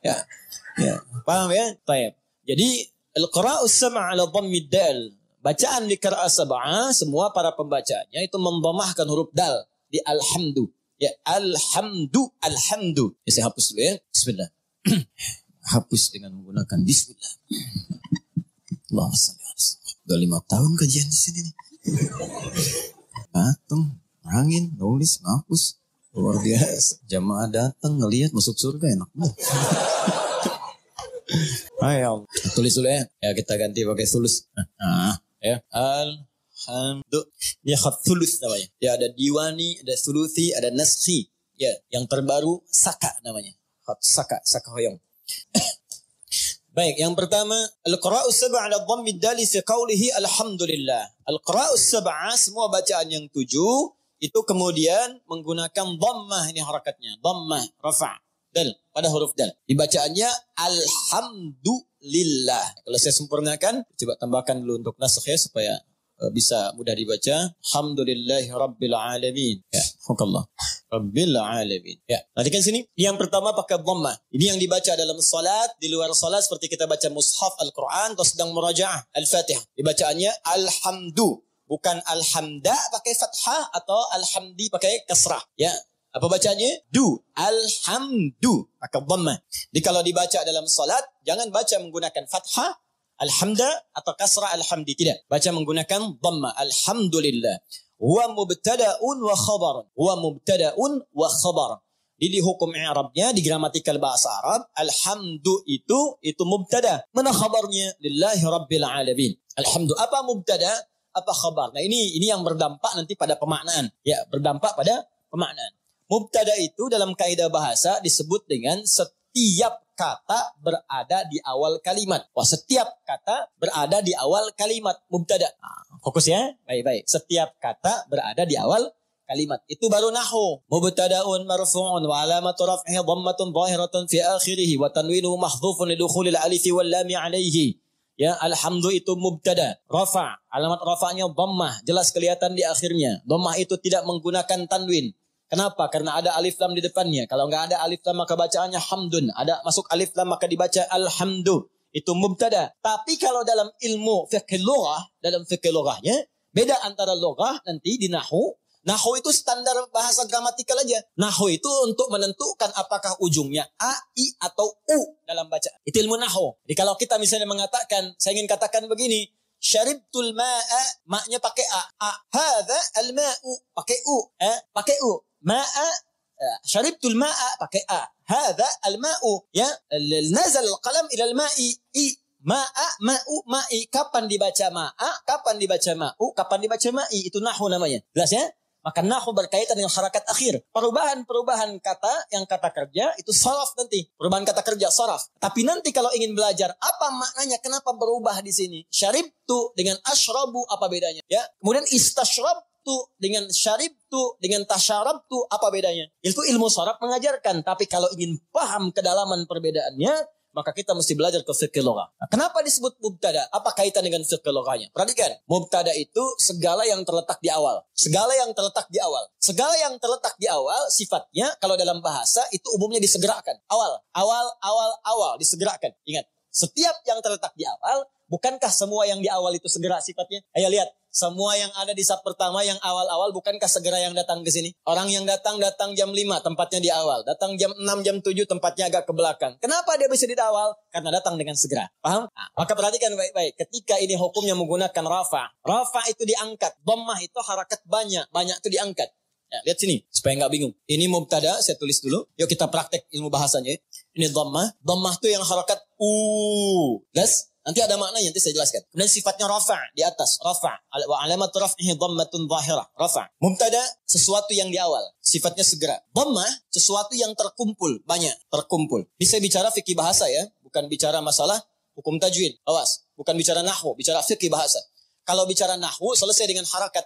Ya. Paham ya? Baik. Jadi al-qira'us sam'a 'ala dhammid dal. Bacaan di qira'ah sab'ah semua para pembacanya itu mendhammahkan huruf dal di alhamdu. Ya, alhamdu. Ya, saya hapus dulu ya. Bismillah. Hapus dengan menggunakan bismillah. Allahumma shalli ala sayyidina. Udah 5 tahun kajian di sini nih. Datang, angin, nulis, ngapus. Luar biasa. Jamaah datang ngelihat masuk surga enak banget. Ayo. Tulis dulu ya. Ya kita ganti pakai sulus. Ya. Alhamdulillah. Ini khat sulus namanya. Ya ada diwani, ada sulusi, ada naskhi. Ya, yang terbaru saka namanya. Khat saka hoyong. Baik, yang pertama al-qira'us sab'a 'ala dhammid dali fi qawlihi alhamdulillah. Al-qira'us sab'a semua bacaan yang 7 itu kemudian menggunakan dhammah, ini harakatnya. Dhammah, rafa', dal pada huruf dal. Dibacaannya alhamdulillah. Kalau saya sempurnakan, coba tambahkan dulu untuk nasakh ya supaya bisa mudah dibaca. Alhamdulillahi rabbil alamin. Ya, hukallah. Rabbil alamin. Ya, perhatikan sini. Yang pertama pakai dhammah. Ini yang dibaca dalam salat, di luar salat seperti kita baca mushaf Al-Qur'an atau sedang murajaah Al-Fatihah. Dibacaannya alhamdu, bukan alhamda pakai fathah atau alhamdi pakai kasrah. Ya. Apa bacanya? Du. Alhamdu. Pakai dhammah. Jadi kalau dibaca dalam salat, jangan baca menggunakan fathah alhamda atau kasrah alhamdi. Tidak. Baca menggunakan dhammah. Alhamdulillah. Wa mubtada'un wa khabarun. Wa mubtada'un wa khabarun. Di hukum i'rabnya, di gramatikal bahasa Arab, alhamdu itu mubtada. Mana khabarnya? Lillahi rabbil alamin. Alhamdu. Apa mubtada? Apa khabar? Nah ini yang berdampak nanti pada pemaknaan. Ya, berdampak pada pemaknaan. Mubtada itu dalam kaidah bahasa disebut dengan setiap kata berada di awal kalimat. Wah, setiap kata berada di awal kalimat. Mubtada. Fokus ya. Baik-baik. Setiap kata berada di awal kalimat. Itu baru nahwu. Mubtada'un marfu'un wa alamatu raf'ihi dhammatun zahiratun fi akhirih wa tanwinuhu mahdhufun lidukhulil alifi wal lami alaihi. Ya, alhamdu itu mubtada. Rafa'. Alamat rafa'nya dhammah. Jelas kelihatan di akhirnya. Dhammah itu tidak menggunakan tanwin. Kenapa? Karena ada alif lam di depannya. Kalau enggak ada alif lam maka bacaannya hamdun. Ada masuk alif lam maka dibaca alhamdu. Itu mubtada. Tapi kalau dalam ilmu fiqh lughah, dalam fiqh lughahnya, beda antara lughah nanti di nahwu. Nahwu itu standar bahasa gramatikal aja. Nahwu itu untuk menentukan apakah ujungnya a, i atau u dalam bacaan. Itu ilmu nahwu. Jadi kalau kita misalnya mengatakan, saya ingin katakan begini, syaribtul ma'a, ma'nya pakai a. Hadza al-ma'u, pakai u. Pakai u. Ma'a, syaribtul ma'a, pakai a. Hadza al-ma'u. Ya, nazal al-qalam ila al-ma'i. Ma'a, ma'u, ma'i. Kapan dibaca ma'a, kapan dibaca ma'u, kapan dibaca ma'i. Itu nahwu namanya. Jelas ya? Maka nahwu berkaitan dengan harakat akhir. Perubahan kata, yang kata kerja, itu saraf nanti. Perubahan kata kerja, saraf. Tapi nanti kalau ingin belajar, apa maknanya, kenapa berubah di sini? Syaribtu dengan asyrabu, apa bedanya? Ya. Kemudian istashrabtu dengan syaribtu, dengan tasyarabtu, apa bedanya? Itu ilmu saraf mengajarkan. Tapi kalau ingin paham kedalaman perbedaannya, maka kita mesti belajar ke fiqh lughah. Nah, kenapa disebut mubtada? Apa kaitan dengan fiqh lughahnya? Perhatikan, mubtada itu segala yang terletak di awal. Segala yang terletak di awal. Segala yang terletak di awal sifatnya kalau dalam bahasa itu umumnya disegerakan. Awal, disegerakan. Ingat, setiap yang terletak di awal, bukankah semua yang di awal itu segera sifatnya? Ayo lihat, semua yang ada di sab pertama yang awal-awal bukankah segera yang datang ke sini? Orang yang datang jam 5 tempatnya di awal. Datang jam 6, jam 7 tempatnya agak ke belakang. Kenapa dia bisa di awal? Karena datang dengan segera. Paham? Nah, maka perhatikan baik-baik. Ketika ini hukumnya menggunakan rafa. Rafa itu diangkat. Dhammah itu harakat banyak. Banyak itu diangkat. Ya, lihat sini supaya nggak bingung. Ini mubtada, saya tulis dulu. Yuk kita praktek ilmu bahasanya. Ini dhammah. Dhammah itu yang harakat jelas? Nanti ada maknanya, nanti saya jelaskan. Kemudian sifatnya rafa' di atas, rafa'. Wa alamatu raf'ihi dhammatun zahirah, rafa'. Mubtada sesuatu yang di awal, sifatnya segera. Dhammah sesuatu yang terkumpul, banyak, terkumpul. Bisa bicara fikih bahasa ya, bukan bicara masalah hukum tajwid. Awas, bukan bicara nahwu, bicara fikih bahasa. Kalau bicara nahwu selesai dengan harakat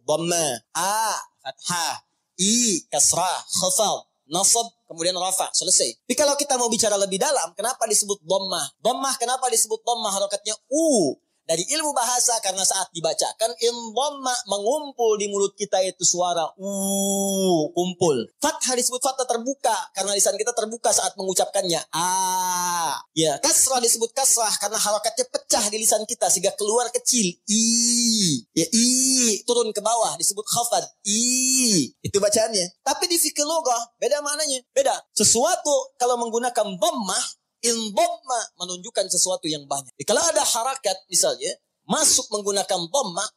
dhammah, a fathah, i kasrah, khafad, nasab, kemudian rafa, selesai. Tapi kalau kita mau bicara lebih dalam, kenapa disebut dhammah? Dhammah kenapa disebut dhammah? Harakatnya dari ilmu bahasa karena saat dibacakan in dhamma mengumpul di mulut kita itu suara kumpul. Fathah disebut fathah terbuka karena lisan kita terbuka saat mengucapkannya. Ya, kasrah disebut kasrah karena harakatnya pecah di lisan kita sehingga keluar kecil. Ya, turun ke bawah disebut khafad. Itu bacaannya. Tapi di fikih lughah beda maknanya. Beda. Sesuatu kalau menggunakan dhammah in dhamma menunjukkan sesuatu yang banyak. Jadi, kalau ada harakat misalnya masuk menggunakan dhammah,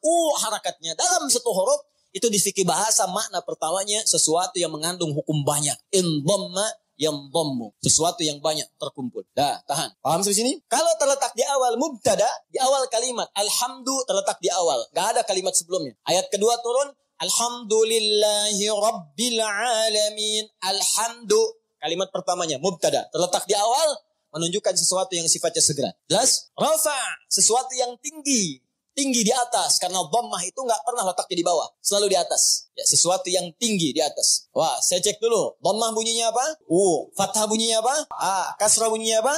harakatnya dalam satu huruf itu di fikih bahasa makna pertamanya sesuatu yang mengandung hukum banyak. In dhamma yang dhammu, sesuatu yang banyak terkumpul. Dah, tahan. Paham sampai sini? Kalau terletak di awal mubtada, di awal kalimat alhamdu terletak di awal, enggak ada kalimat sebelumnya. Ayat kedua turun alhamdulillahi rabbil alamin. Alhamdu, kalimat pertamanya mubtada, terletak di awal, menunjukkan sesuatu yang sifatnya segera. Jelas? Rafa, sesuatu yang tinggi di atas, karena dhammah itu nggak pernah letaknya di bawah, selalu di atas. Ya, sesuatu yang tinggi di atas. Wah, saya cek dulu. Dhammah bunyinya apa? Fathah bunyinya apa? Kasrah bunyinya apa?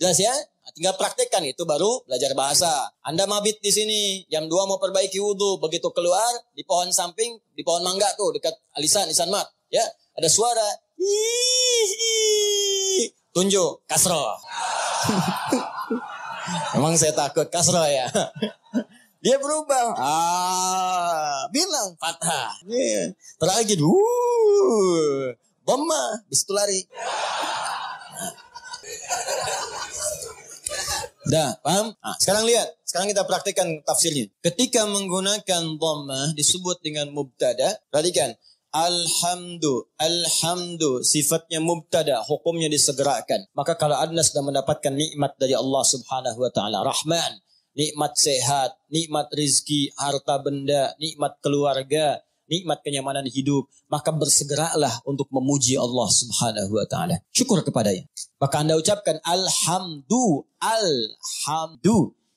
Jelas ya? Nah, tinggal praktekkan, itu baru belajar bahasa. Anda mabit di sini, jam 2 mau perbaiki wudhu, begitu keluar di pohon samping, di pohon mangga tuh dekat Alisan Mat, ya, ada suara tunjuk kasrah. Memang saya takut kasrah ya. Dia berubah. Bilang fathah. Terakhir dhammah, bis itu lari. Dah, paham? Sekarang lihat. Sekarang kita praktikkan tafsirnya. Ketika menggunakan dhammah disebut dengan mubtada. Perhatikan. Alhamdu sifatnya mubtada, hukumnya disegerakan. Maka kalau Anda sedang mendapatkan nikmat dari Allah Subhanahu wa taala, Rahman, nikmat sehat, nikmat rizki, harta benda, nikmat keluarga, nikmat kenyamanan hidup, maka bersegeralah untuk memuji Allah Subhanahu wa taala. Syukur kepadanya. Maka Anda ucapkan alhamdu.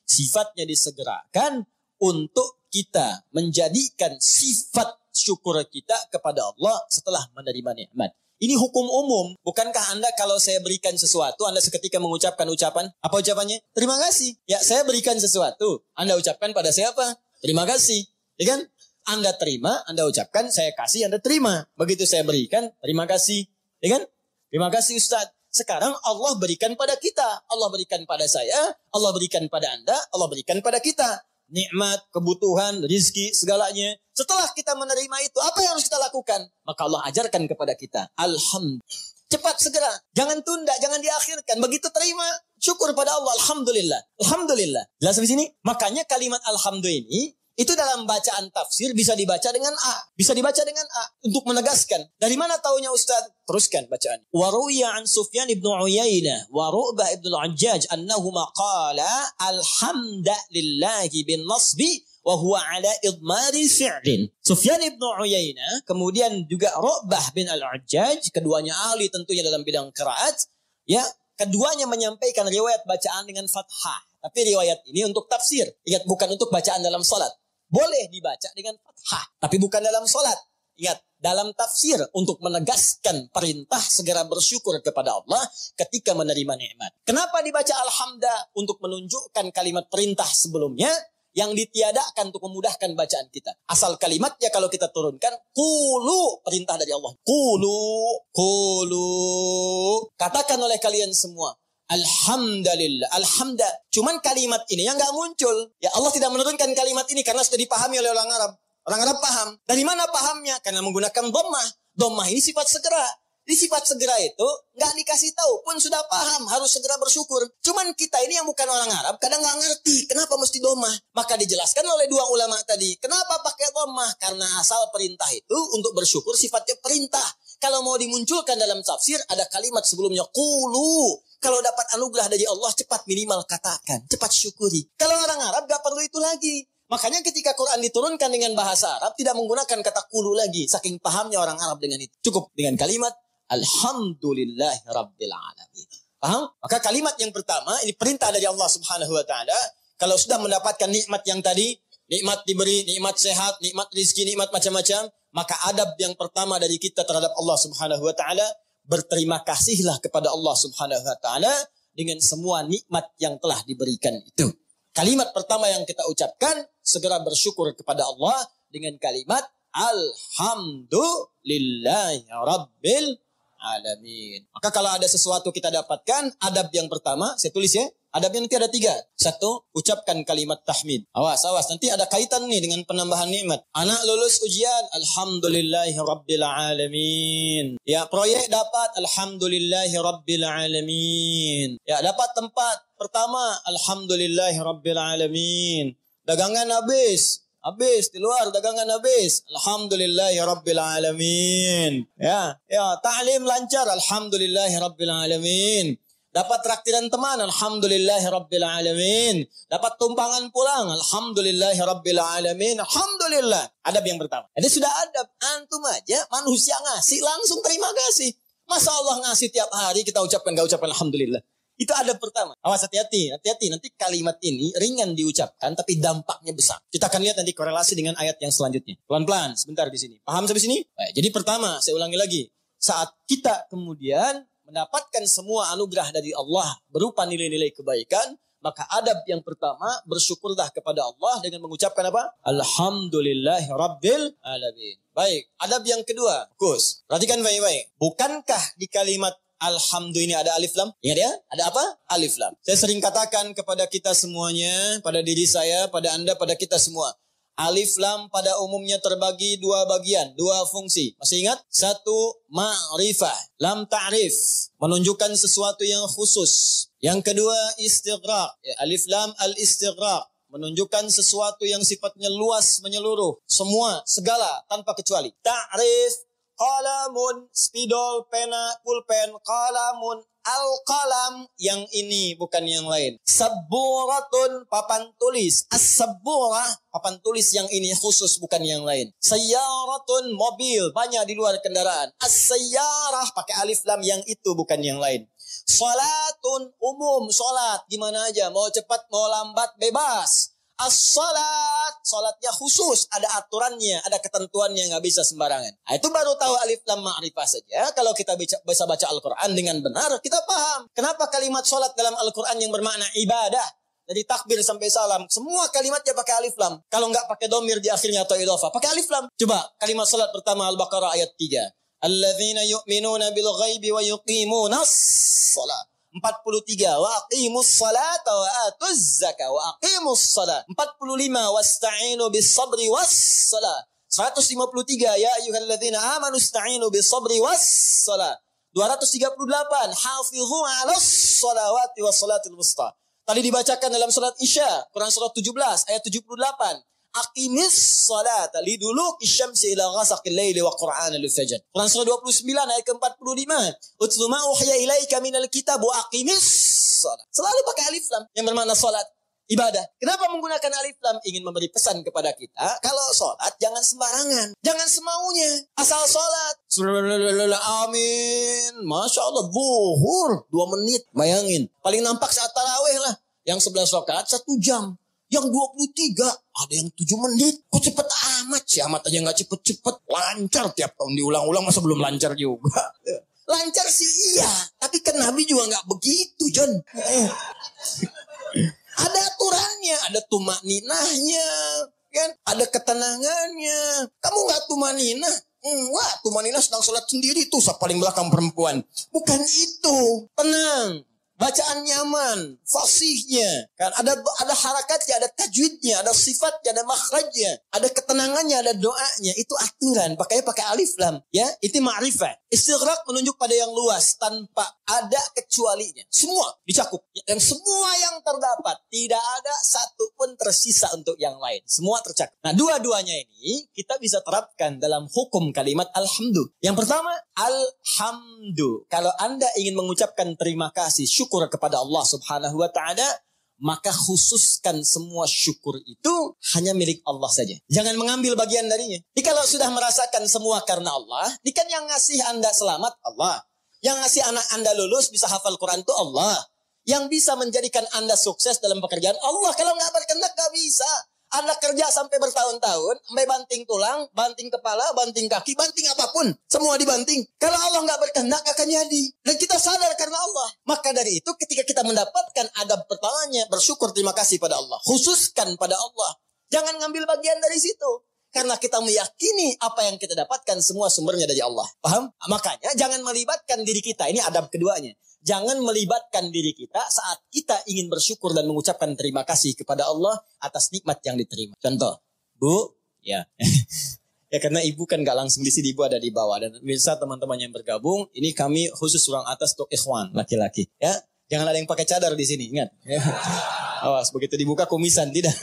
Sifatnya disegerakan untuk kita menjadikan sifat syukur kita kepada Allah setelah menerima nikmat. Ini hukum umum. Bukankah Anda kalau saya berikan sesuatu, Anda seketika mengucapkan ucapan, apa ucapannya? Terima kasih. Ya, saya berikan sesuatu. Anda ucapkan pada siapa? Terima kasih. Ya kan? Anda terima, Anda ucapkan, saya kasih, Anda terima. Begitu saya berikan, terima kasih. Ya kan? Terima kasih Ustaz. Sekarang Allah berikan pada kita. Allah berikan pada saya, Allah berikan pada Anda, Allah berikan pada kita. Nikmat, kebutuhan, rizki, segalanya. Setelah kita menerima itu, apa yang harus kita lakukan? Maka Allah ajarkan kepada kita. Alhamdulillah. Cepat segera. Jangan tunda, jangan diakhirkan. Begitu terima, syukur pada Allah. Alhamdulillah. Alhamdulillah. Jelas di sini? Makanya kalimat alhamdulillah ini, itu dalam bacaan tafsir bisa dibaca dengan A. Bisa dibaca dengan A. Untuk menegaskan. Dari mana taunya Ustaz? Teruskan bacaan. Wa ruwiya an Sufyan ibn Uyainah wa Ru'bah ibn al-Ajjaj annahuma qala alhamdulillahi bin nasbi wa huwa ala idmari fi'lin. Sufyan ibn Uyainah, kemudian juga Ru'bah bin al-Ajjaj, keduanya ahli tentunya dalam bidang qiraat, ya, keduanya menyampaikan riwayat bacaan dengan fathah. Tapi riwayat ini untuk tafsir. Ingat, bukan untuk bacaan dalam salat. Boleh dibaca dengan fathah, tapi bukan dalam salat. Ingat, dalam tafsir untuk menegaskan perintah segera bersyukur kepada Allah ketika menerima nikmat. Kenapa dibaca alhamdulillah? Untuk menunjukkan kalimat perintah sebelumnya yang ditiadakan untuk memudahkan bacaan kita. Asal kalimatnya kalau kita turunkan, qulu, perintah dari Allah. Qulu. Katakan oleh kalian semua. Alhamdulillah, alhamdulillah. Cuman kalimat ini yang nggak muncul. Ya, Allah tidak menurunkan kalimat ini karena sudah dipahami oleh orang Arab. Orang Arab paham. Dari mana pahamnya? Karena menggunakan dhammah. Dhammah ini sifat segera. Di sifat segera itu nggak dikasih tahu pun sudah paham harus segera bersyukur. Cuman kita ini yang bukan orang Arab kadang nggak ngerti kenapa mesti dhammah. Maka dijelaskan oleh dua ulama tadi. Kenapa pakai dhammah? Karena asal perintah itu untuk bersyukur sifatnya perintah. Kalau mau dimunculkan dalam tafsir ada kalimat sebelumnya qulu. Kalau dapat anugerah dari Allah, cepat minimal katakan. Cepat syukuri. Kalau orang Arab gak perlu itu lagi. Makanya ketika Quran diturunkan dengan bahasa Arab, tidak menggunakan kata qulu lagi. Saking pahamnya orang Arab dengan itu. Cukup dengan kalimat, Alhamdulillahi Rabbil Alamin. Paham? Maka kalimat yang pertama, ini perintah dari Allah Subhanahu Wa Ta'ala. Kalau sudah mendapatkan nikmat yang tadi, nikmat diberi, nikmat sehat, nikmat rizki, nikmat macam-macam, maka adab yang pertama dari kita terhadap Allah Subhanahu Wa Ta'ala, berterima kasihlah kepada Allah Subhanahu wa taala dengan semua nikmat yang telah diberikan itu. Kalimat pertama yang kita ucapkan, segera bersyukur kepada Allah dengan kalimat alhamdulillahi rabbil alamin. Maka kalau ada sesuatu kita dapatkan, adab yang pertama, saya tulis ya. Adabnya nanti ada 3. 1, ucapkan kalimat tahmid. Awas, nanti ada kaitan nih dengan penambahan nikmat. Anak lulus ujian, alhamdulillahi rabbil alamin. Ya, proyek dapat, alhamdulillahi rabbil alamin. Ya, dapat tempat pertama, alhamdulillahi rabbil alamin. Dagangan habis, Habis, di luar dagangan habis. Alhamdulillahirrabbilalamin. Ya, ta'lim lancar. Alhamdulillahirrabbilalamin. Dapat traktiran teman. Alhamdulillahirrabbilalamin. Dapat tumpangan pulang. Alhamdulillahirrabbilalamin. Alhamdulillah. Adab yang pertama. Jadi sudah adab. Antum aja manusia ngasih langsung terima kasih. Masa Allah ngasih tiap hari kita ucapkan gak ucapkan Alhamdulillah. Itu adab pertama. Awas hati-hati. Nanti kalimat ini ringan diucapkan tapi dampaknya besar. Kita akan lihat nanti korelasi dengan ayat yang selanjutnya. Pelan-pelan sebentar di sini. Paham sampai sini? Baik, jadi pertama, saya ulangi lagi. Saat kita kemudian mendapatkan semua anugerah dari Allah berupa nilai-nilai kebaikan, maka adab yang pertama bersyukurlah kepada Allah dengan mengucapkan apa? Alhamdulillahi Rabbil Alamin. Baik, adab yang kedua. Fokus. Perhatikan baik-baik. Bukankah di kalimat Alhamdulillah ini ada alif lam? Ingat ya? Ada apa? Alif lam. Saya sering katakan kepada kita semuanya, pada diri saya, pada Anda, pada kita semua. Alif lam pada umumnya terbagi dua bagian, dua fungsi. Masih ingat? Satu, ma'rifah. Lam ta'rif. Menunjukkan sesuatu yang khusus. Yang kedua, istighraq. Alif lam al-istighraq. Menunjukkan sesuatu yang sifatnya luas, menyeluruh. Semua, segala, tanpa kecuali. Ta'rif. Qalamun, spidol, pena, pulpen, qalamun, al-qalam, yang ini bukan yang lain. Sabburatun, papan tulis. As-sabburah, papan tulis yang ini khusus bukan yang lain. Sayyaratun, mobil, banyak di luar kendaraan. As-sayyarah, pakai alif lam, yang itu bukan yang lain. Salatun, umum, salat, gimana aja, mau cepat, mau lambat, bebas. As-salat, salatnya khusus, ada aturannya, ada ketentuannya, nggak bisa sembarangan. Nah, itu baru tahu alif lam ma'rifah saja. Kalau kita bisa baca Al-Quran dengan benar, kita paham. Kenapa kalimat salat dalam Al-Quran yang bermakna ibadah, dari takbir sampai salam, semua kalimatnya pakai alif lam. Kalau nggak pakai domir di akhirnya atau idhofah, pakai alif lam. Coba kalimat salat pertama Al-Baqarah ayat 3. Alladzina yu'minuna bil ghaibi wa yuqimunas salat. 43 wa aqimus salata wa atuz zakah wa aqimus salat. 45 wasta'inu bis sabri was salat. 153 ya ayyuhalladzina amanu ista'inu bis sabri was salat. 238 hafizu 'alas salawati was salatil wusta. Tadi dibacakan dalam salat Isya, Quran surat 17 ayat 78. Aqimis salat liduluki syamsi ila ghasaqil laili wa qur'anal fajr. Quran surah 29 ayat ke-45. Utlu ma uhiya ilaika minal kitab wa aqimis salat. Selalu pakai alif lam yang bermakna salat, ibadah. Kenapa menggunakan alif lam? Ingin memberi pesan kepada kita, kalau salat jangan sembarangan, jangan semaunya, asal salat. Amin. Masya Allah, zuhur 2 menit. Bayangin, paling nampak saat tarawih lah. Yang 11 rakaat 1 jam. Yang 23, ada yang 7 menit. Kok cepet amat sih? Amat aja gak cepet-cepet. Lancar tiap tahun diulang-ulang, masa belum lancar juga? Lancar sih iya. Tapi kan Nabi juga gak begitu, John. Ada aturannya, ada tumaninahnya, kan? Ada ketenangannya. Kamu gak tumaninah? Wah, tumaninah sedang sholat sendiri tuh, paling belakang perempuan. Bukan itu. Tenang. Bacaan nyaman, fasihnya, kan ada harakatnya, ada tajwidnya, ada sifatnya, ada makhrajnya, ada ketenangannya, ada doanya. Itu aturan, pakai alif lam, ya. Itu ma'rifah. Istighraq menunjuk pada yang luas tanpa ada kecualinya. Semua dicakup dan semua yang terdapat, tidak ada satu pun tersisa untuk yang lain. Semua tercakup. Nah, dua-duanya ini kita bisa terapkan dalam hukum kalimat alhamdulillah. Yang pertama, alhamdulillah. Kalau Anda ingin mengucapkan terima kasih, syukur kepada Allah Subhanahu wa taala, maka khususkan semua syukur itu hanya milik Allah saja. Jangan mengambil bagian darinya. Jadi kalau sudah merasakan semua karena Allah, ini kan yang ngasih Anda selamat Allah. Yang ngasih anak Anda lulus bisa hafal Quran itu Allah. Yang bisa menjadikan Anda sukses dalam pekerjaan Allah. Kalau nggak berkehendak nggak bisa. Anda kerja sampai bertahun-tahun, sampai banting tulang, banting kepala, banting kaki, banting apapun. Semua dibanting. Kalau Allah nggak berkehendak, nggak akan jadi. Dan kita sadar karena Allah. Maka dari itu ketika kita mendapatkan adab pertamanya, bersyukur terima kasih pada Allah. Khususkan pada Allah. Jangan ngambil bagian dari situ. Karena kita meyakini apa yang kita dapatkan semua sumbernya dari Allah. Paham? Makanya jangan melibatkan diri kita. Ini adab keduanya. Jangan melibatkan diri kita saat kita ingin bersyukur dan mengucapkan terima kasih kepada Allah atas nikmat yang diterima. Contoh, Bu, ya. Ya karena ibu kan gak langsung di sini, ibu ada di bawah. Dan bisa teman-teman yang bergabung, ini kami khusus orang atas untuk ikhwan, laki-laki. Ya, jangan ada yang pakai cadar di sini, ingat. Ya. Awas, begitu dibuka kumisan, tidak.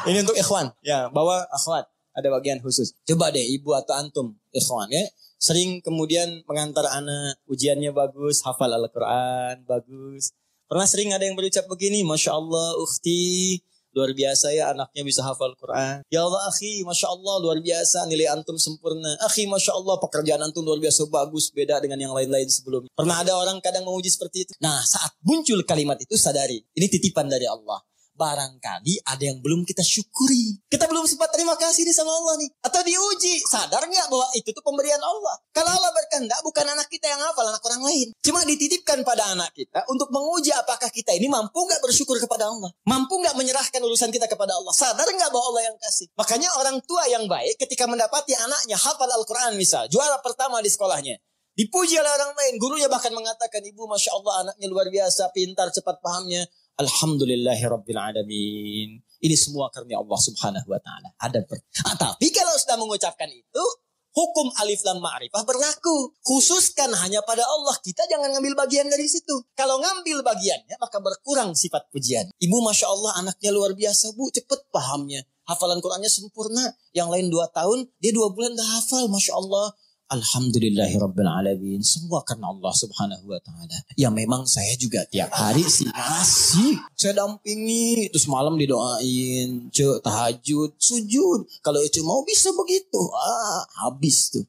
Ini untuk ikhwan. Ya, bawa akhwat. Ada bagian khusus. Coba deh ibu atau antum, ikhwan ya. Sering kemudian mengantar anak, ujiannya bagus, hafal Al-Quran, bagus. Pernah sering ada yang berucap begini, Masya Allah, ukhti, luar biasa ya anaknya bisa hafal Quran. Ya Allah akhi, Masya Allah luar biasa, nilai antum sempurna. Akhi, Masya Allah pekerjaan antum luar biasa bagus, beda dengan yang lain-lain sebelumnya. Pernah ada orang kadang menguji seperti itu. Nah, saat muncul kalimat itu sadari, ini titipan dari Allah. Barangkali ada yang belum kita syukuri. Kita belum sempat terima kasih nih sama Allah nih. Atau diuji. Sadar nggak bahwa itu tuh pemberian Allah. Kalau Allah berkehendak bukan anak kita yang hafal, anak orang lain. Cuma dititipkan pada anak kita untuk menguji apakah kita ini mampu nggak bersyukur kepada Allah. Mampu nggak menyerahkan urusan kita kepada Allah. Sadar nggak bahwa Allah yang kasih. Makanya orang tua yang baik ketika mendapati anaknya hafal Al-Quran misal. Juara pertama di sekolahnya. Dipuji oleh orang lain. Gurunya bahkan mengatakan, ibu Masya Allah anaknya luar biasa, pintar, cepat pahamnya. Alhamdulillahirrabbilalamin. Ini semua karena Allah subhanahu wa ta'ala. Tapi kalau sudah mengucapkan itu, hukum alif lam ma'rifah berlaku. Khususkan hanya pada Allah. Kita jangan ngambil bagian dari situ. Kalau ngambil bagiannya, maka berkurang sifat pujian. Ibu Masya Allah anaknya luar biasa bu, cepat pahamnya. Hafalan Qurannya sempurna. Yang lain 2 tahun, dia 2 bulan dah hafal. Masya Allah. Alhamdulillahirrabbilalamin. Semua karena Allah subhanahu wa ta'ala. Ya memang saya juga tiap hari sih masih saya dampingi. Terus malam didoain. Tahajud, sujud. Kalau itu mau bisa begitu. Habis tuh.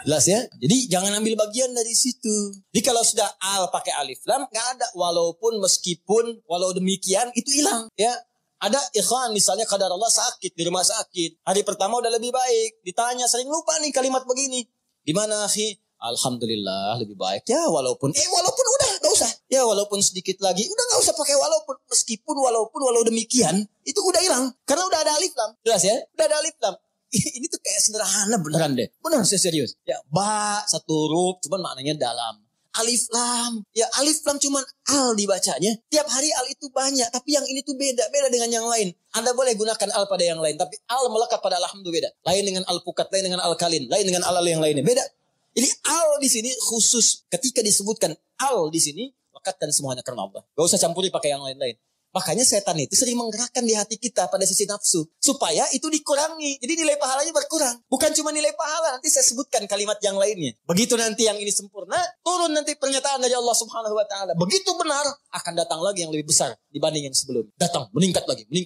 Jelas ya. Jadi jangan ambil bagian dari situ. Jadi kalau sudah al pakai alif lam, gak ada. Walaupun meskipun, walau demikian itu hilang. Ya. Ada ikhwan misalnya kadar Allah sakit, di rumah sakit. Hari pertama udah lebih baik. Ditanya sering lupa nih kalimat begini. Gimana akhi? Alhamdulillah lebih baik. Ya walaupun udah gak usah. Ya walaupun sedikit lagi. Udah gak usah pakai walaupun. Meskipun walau demikian. Itu udah hilang. Karena udah ada alif lam. Jelas ya? Udah ada alif lam. Ini tuh kayak sederhana beneran deh. Beneran saya serius. Ya ba satu huruf cuman maknanya dalam. Alif lam. Ya alif lam cuman al dibacanya. Tiap hari al itu banyak. Tapi yang ini tuh beda dengan yang lain. Anda boleh gunakan al pada yang lain. Tapi al melekat pada alhamdulillah beda. Lain dengan al pukat, lain dengan al kalin. Lain dengan al yang lainnya. Beda. Jadi al di sini khusus. Ketika disebutkan al di sini. Lekatkan semuanya karena Allah. Gak usah campuri pakai yang lain-lain. Makanya setan itu sering menggerakkan di hati kita pada sisi nafsu. Supaya itu dikurangi. Jadi nilai pahalanya berkurang. Bukan cuma nilai pahala. Nanti saya sebutkan kalimat yang lainnya. Begitu nanti yang ini sempurna. Turun nanti pernyataan dari Allah subhanahu wa ta'ala. Begitu benar. Akan datang lagi yang lebih besar dibanding yang sebelum. Datang. Meningkat lagi. Ini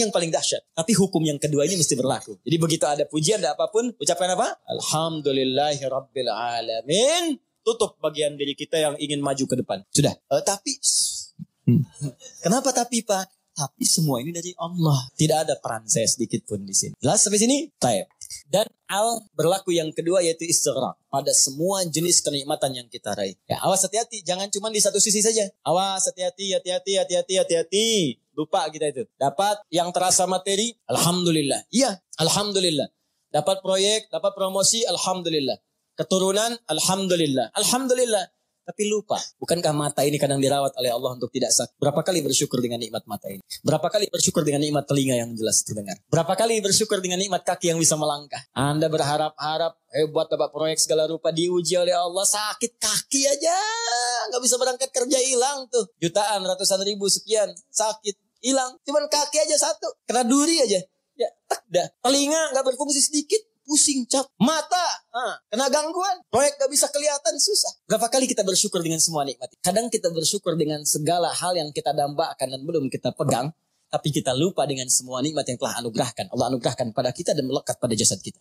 yang paling dahsyat. Tapi hukum yang kedua ini mesti berlaku. Jadi begitu ada pujian, ada apapun. Ucapkan apa? Alhamdulillahirrabbilalamin. Tutup bagian diri kita yang ingin maju ke depan. Sudah. Tapi... Kenapa tapi Pak? Tapi semua ini dari Allah. Tidak ada peran saya sedikit pun di sini. Jelas sampai sini? Taib. Dan al berlaku yang kedua yaitu istighraq. Pada semua jenis kenikmatan yang kita raih. Ya, awas hati-hati. Jangan cuma di satu sisi saja. Awas hati-hati. Lupa kita itu. Dapat yang terasa materi. Alhamdulillah. Iya. Alhamdulillah. Dapat proyek. Dapat promosi. Alhamdulillah. Keturunan. Alhamdulillah. Tapi lupa, bukankah mata ini kadang dirawat oleh Allah untuk tidak sakit? Berapa kali bersyukur dengan nikmat mata ini? Berapa kali bersyukur dengan nikmat telinga yang jelas terdengar? Berapa kali bersyukur dengan nikmat kaki yang bisa melangkah? Anda berharap-harap hebat dapat proyek segala rupa, diuji oleh Allah, sakit kaki aja, nggak bisa berangkat kerja, hilang tuh. Jutaan, ratusan ribu, sekian, sakit, hilang. Cuman kaki aja satu, kena duri aja. Ya, dah. Telinga nggak berfungsi sedikit. Pusing, cap. Mata, kena gangguan. Proyek gak bisa kelihatan, susah. Berapa kali kita bersyukur dengan semua nikmat? Kadang kita bersyukur dengan segala hal yang kita dambakan dan belum kita pegang. Tapi kita lupa dengan semua nikmat yang telah anugerahkan. Allah anugerahkan pada kita dan melekat pada jasad kita.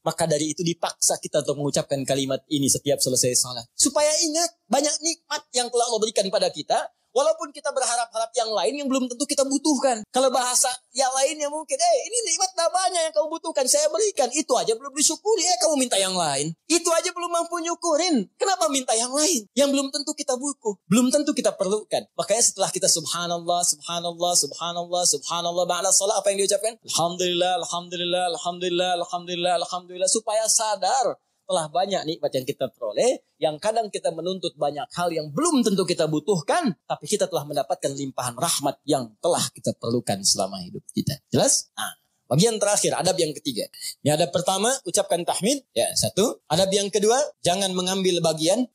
Maka dari itu dipaksa kita untuk mengucapkan kalimat ini setiap selesai salat. Supaya ingat banyak nikmat yang telah Allah berikan pada kita. Walaupun kita berharap-harap yang lain yang belum tentu kita butuhkan. Kalau bahasa yang lainnya mungkin, ini nikmat banyak yang kamu butuhkan, saya berikan. Itu aja belum disyukuri, kamu minta yang lain. Itu aja belum mampu nyukurin. Kenapa minta yang lain? Yang belum tentu kita butuh. Belum tentu kita perlukan. Makanya setelah kita subhanallah, ba'da salat, apa yang diucapkan? Alhamdulillah. Supaya sadar. Telah banyak nikmat yang kita peroleh, yang kadang kita menuntut banyak hal yang belum tentu kita butuhkan, tapi kita telah mendapatkan limpahan rahmat yang telah kita perlukan selama hidup kita. Jelas? Bagian terakhir, adab yang ketiga. Ini adab pertama, ucapkan tahmid. Ya, satu. Adab yang kedua, jangan mengambil bagian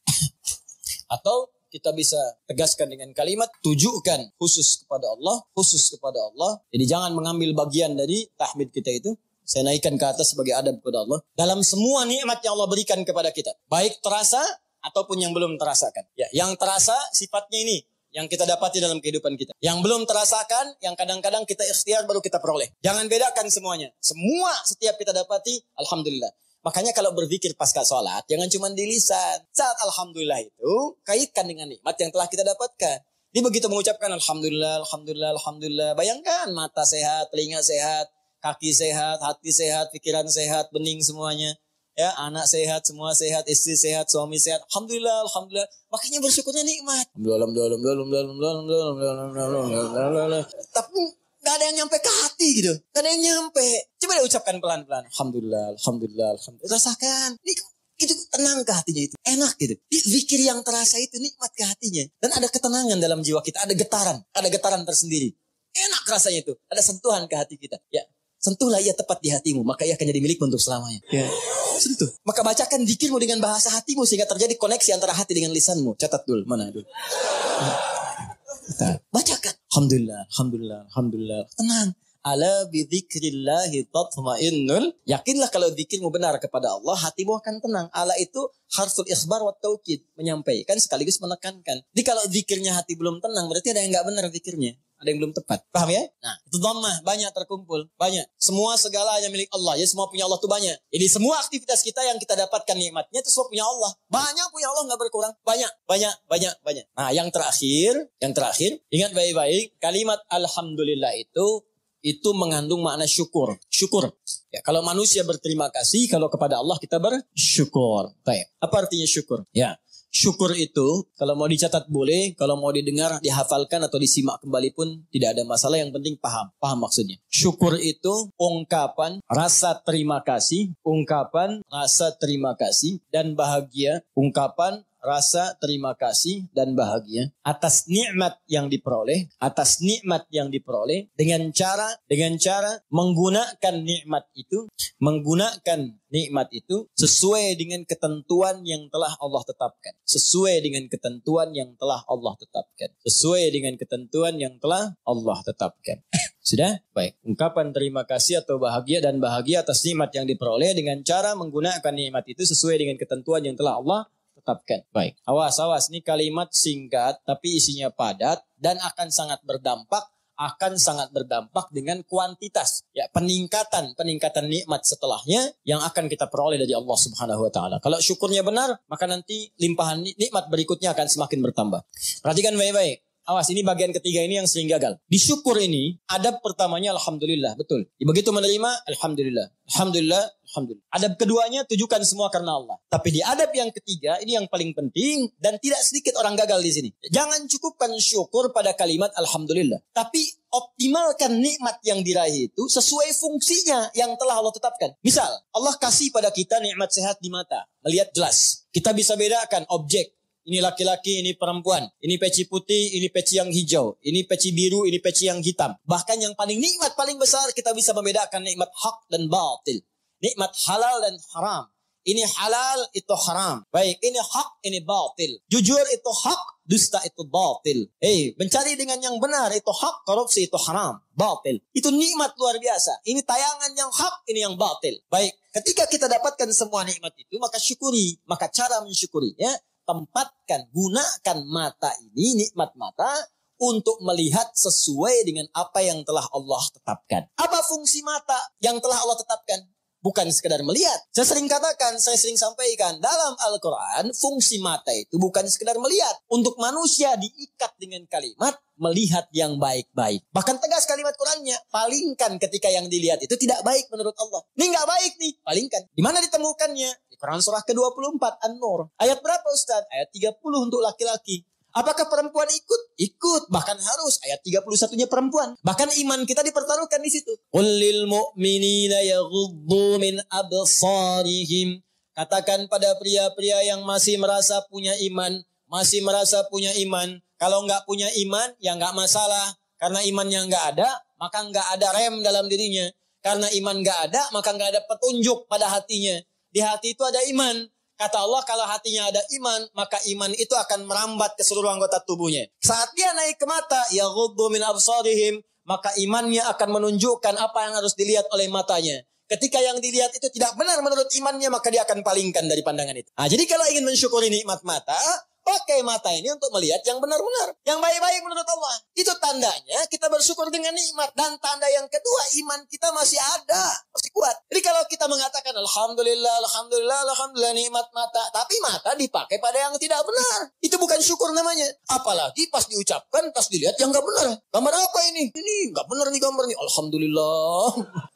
atau kita bisa tegaskan dengan kalimat tujukan khusus kepada Allah, khusus kepada Allah. Jadi jangan mengambil bagian dari tahmid kita itu. Saya naikkan ke atas sebagai adab kepada Allah. Dalam semua nikmat yang Allah berikan kepada kita. Baik terasa ataupun yang belum terasakan. Ya, yang terasa sifatnya ini. Yang kita dapati dalam kehidupan kita. Yang belum terasakan, yang kadang-kadang kita ikhtiar baru kita peroleh. Jangan bedakan semuanya. Semua setiap kita dapati, alhamdulillah. Makanya kalau berzikir pasca sholat, jangan cuma di lisan. Saat alhamdulillah itu, kaitkan dengan nikmat yang telah kita dapatkan. Jadi begitu mengucapkan alhamdulillah, alhamdulillah, alhamdulillah. Bayangkan mata sehat, telinga sehat. Kaki sehat, hati sehat, pikiran sehat, bening semuanya. Ya, anak sehat, semua sehat, istri sehat, suami sehat. Alhamdulillah, alhamdulillah. Makanya bersyukurnya nikmat. Tapi gak ada yang nyampe ke hati gitu. Gak ada yang nyampe. Coba deh ucapkan pelan-pelan. Alhamdulillah, alhamdulillah, alhamdulillah. Rasakan. Itu tenang ke hatinya itu. Enak gitu. Zikir yang terasa itu nikmat ke hatinya. Dan ada ketenangan dalam jiwa kita. Ada getaran tersendiri. Enak rasanya itu. Ada sentuhan ke hati kita. Ya. Sentuhlah ia tepat di hatimu, maka ia akan jadi milikmu untuk selamanya. Ya. Sentuh. Maka bacakan zikirmu dengan bahasa hatimu sehingga terjadi koneksi antara hati dengan lisanmu. Catat dulu, mana dulu. Bacakan. Alhamdulillah, alhamdulillah, alhamdulillah. Tenang. Ala bidzikrillahi tatma'innul. Yakinlah kalau zikirmu benar kepada Allah, hatimu akan tenang. Ala itu harful ikhbar wa taukid, menyampaikan sekaligus menekankan. Jadi kalau zikirnya hati belum tenang, berarti ada yang enggak benar zikirnya. Ada yang belum tepat. Paham ya? Nah, itu dhammah banyak terkumpul. Banyak. Semua segalanya milik Allah. Ya, semua punya Allah itu banyak. Jadi semua aktivitas kita yang kita dapatkan nikmatnya itu semua punya Allah. Banyak punya Allah, nggak berkurang. Banyak. Nah, yang terakhir, ingat baik-baik, kalimat alhamdulillah itu mengandung makna syukur. Syukur. Ya, kalau manusia berterima kasih, kalau kepada Allah kita bersyukur. Baik. Apa artinya syukur? Ya. Syukur itu, kalau mau dicatat boleh, kalau mau didengar, dihafalkan atau disimak kembali pun tidak ada masalah. Yang penting paham maksudnya. Syukur itu ungkapan rasa terima kasih, dan bahagia, ungkapan rasa terima kasih dan bahagia atas nikmat yang diperoleh, dengan cara menggunakan nikmat itu sesuai dengan ketentuan yang telah Allah tetapkan. Sudah? Baik. Ungkapan terima kasih atau bahagia atas nikmat yang diperoleh dengan cara menggunakan nikmat itu sesuai dengan ketentuan yang telah Allah tetapkan. Baik. Awas. Ini kalimat singkat tapi isinya padat dan akan sangat berdampak dengan kuantitas. Ya, peningkatan nikmat setelahnya yang akan kita peroleh dari Allah Subhanahu wa taala. Kalau syukurnya benar, maka nanti limpahan nikmat berikutnya akan semakin bertambah. Perhatikan baik-baik. Awas, ini bagian ketiga ini yang sering gagal. Di syukur ini, adab pertamanya alhamdulillah, betul. Begitu menerima, alhamdulillah. Adab keduanya, tujukan semua karena Allah. Tapi di adab yang ketiga, ini yang paling penting dan tidak sedikit orang gagal di sini. Jangan cukupkan syukur pada kalimat alhamdulillah. Tapi optimalkan nikmat yang diraih itu sesuai fungsinya yang telah Allah tetapkan. Misal, Allah kasih pada kita nikmat sehat di mata, melihat jelas. Kita bisa bedakan objek. Ini laki-laki, ini perempuan. Ini peci putih, ini peci yang hijau. Ini peci biru, ini peci yang hitam. Bahkan yang paling nikmat, paling besar, kita bisa membedakan nikmat hak dan batil. Nikmat halal dan haram. Ini halal, itu haram. Baik, ini hak, ini batil. Jujur itu hak, dusta itu batil. Mencari dengan yang benar itu hak, korupsi itu haram, batil. Itu nikmat luar biasa. Ini tayangan yang hak, ini yang batil. Baik, ketika kita dapatkan semua nikmat itu, maka syukuri. Maka cara mensyukurinya, gunakan mata ini, nikmat mata, untuk melihat sesuai dengan apa yang telah Allah tetapkan. Apa fungsi mata yang telah Allah tetapkan? Bukan sekedar melihat. Saya sering sampaikan, dalam Al-Quran, fungsi mata itu bukan sekedar melihat. Untuk manusia diikat dengan kalimat melihat yang baik-baik. Bahkan tegas kalimat Qurannya, palingkan ketika yang dilihat itu tidak baik menurut Allah. Ini nggak baik nih, palingkan. Di mana ditemukannya? Quran surah ke-24 An-Nur. Ayat berapa Ustaz? Ayat 30 untuk laki-laki. Apakah perempuan ikut? Ikut. Bahkan harus. Ayat 31-nya perempuan. Bahkan iman kita dipertaruhkan di situ. Qul lil mu'minina yaghuddu min absarihim. Katakan pada pria-pria yang masih merasa punya iman. Kalau nggak punya iman, ya nggak masalah. Karena imannya nggak ada, maka nggak ada rem dalam dirinya. Karena iman nggak ada, maka nggak ada petunjuk pada hatinya. Di hati itu ada iman. Kata Allah, kalau hatinya ada iman, maka iman itu akan merambat ke seluruh anggota tubuhnya. Saat dia naik ke mata, yaghuddu min absarihim, maka imannya akan menunjukkan apa yang harus dilihat oleh matanya. Ketika yang dilihat itu tidak benar menurut imannya, maka dia akan palingkan dari pandangan itu. Nah, jadi kalau ingin mensyukuri nikmat mata, pakai mata ini untuk melihat yang benar-benar, yang baik-baik menurut Allah. Itu tandanya kita bersyukur dengan nikmat. Dan tanda yang kedua, iman kita masih ada, masih kuat. Jadi kalau kita mengatakan alhamdulillah, alhamdulillah, alhamdulillah nikmat mata, tapi mata dipakai pada yang tidak benar, itu bukan syukur namanya. Apalagi pas diucapkan, pas dilihat yang nggak benar. Gambar apa ini? Ini nggak benar nih gambar nih. Alhamdulillah.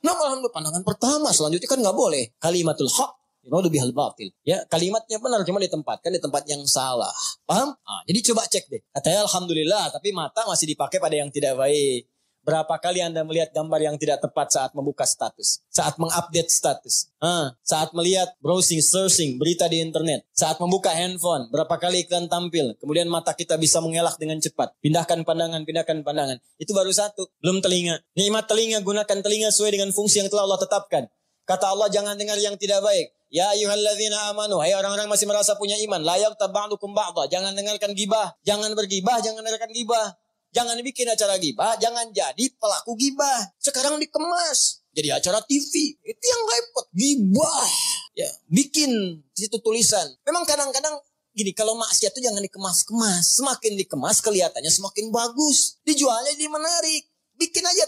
Nah, alhamdulillah pandangan pertama, selanjutnya kan nggak boleh. Kalimatul haq lebih hal batil. Ya, kalimatnya benar, cuma ditempatkan di tempat yang salah. Paham? Jadi coba cek deh. Katanya alhamdulillah, tapi mata masih dipakai pada yang tidak baik. Berapa kali Anda melihat gambar yang tidak tepat saat membuka status? Saat mengupdate status? Saat melihat browsing, searching, berita di internet? Saat membuka handphone? Berapa kali iklan tampil? Kemudian mata kita bisa mengelak dengan cepat. Pindahkan pandangan, pindahkan pandangan. Itu baru satu. Belum telinga. Nikmat telinga, gunakan telinga sesuai dengan fungsi yang telah Allah tetapkan. Kata Allah, jangan dengar yang tidak baik. Ya ayyuhalladzina amanu, hai orang-orang masih merasa punya iman, la yaghtab ba'dukum ba'dha, jangan dengarkan gibah, jangan bergibah, jangan dengarkan gibah. Jangan bikin acara gibah, jangan jadi pelaku gibah. Sekarang dikemas jadi acara TV. Itu yang repot, gibah. Ya, bikin situ tulisan. Memang kadang-kadang gini, kalau maksiat itu jangan dikemas-kemas. Semakin dikemas kelihatannya semakin bagus. Dijualnya jadi menarik. Bikin aja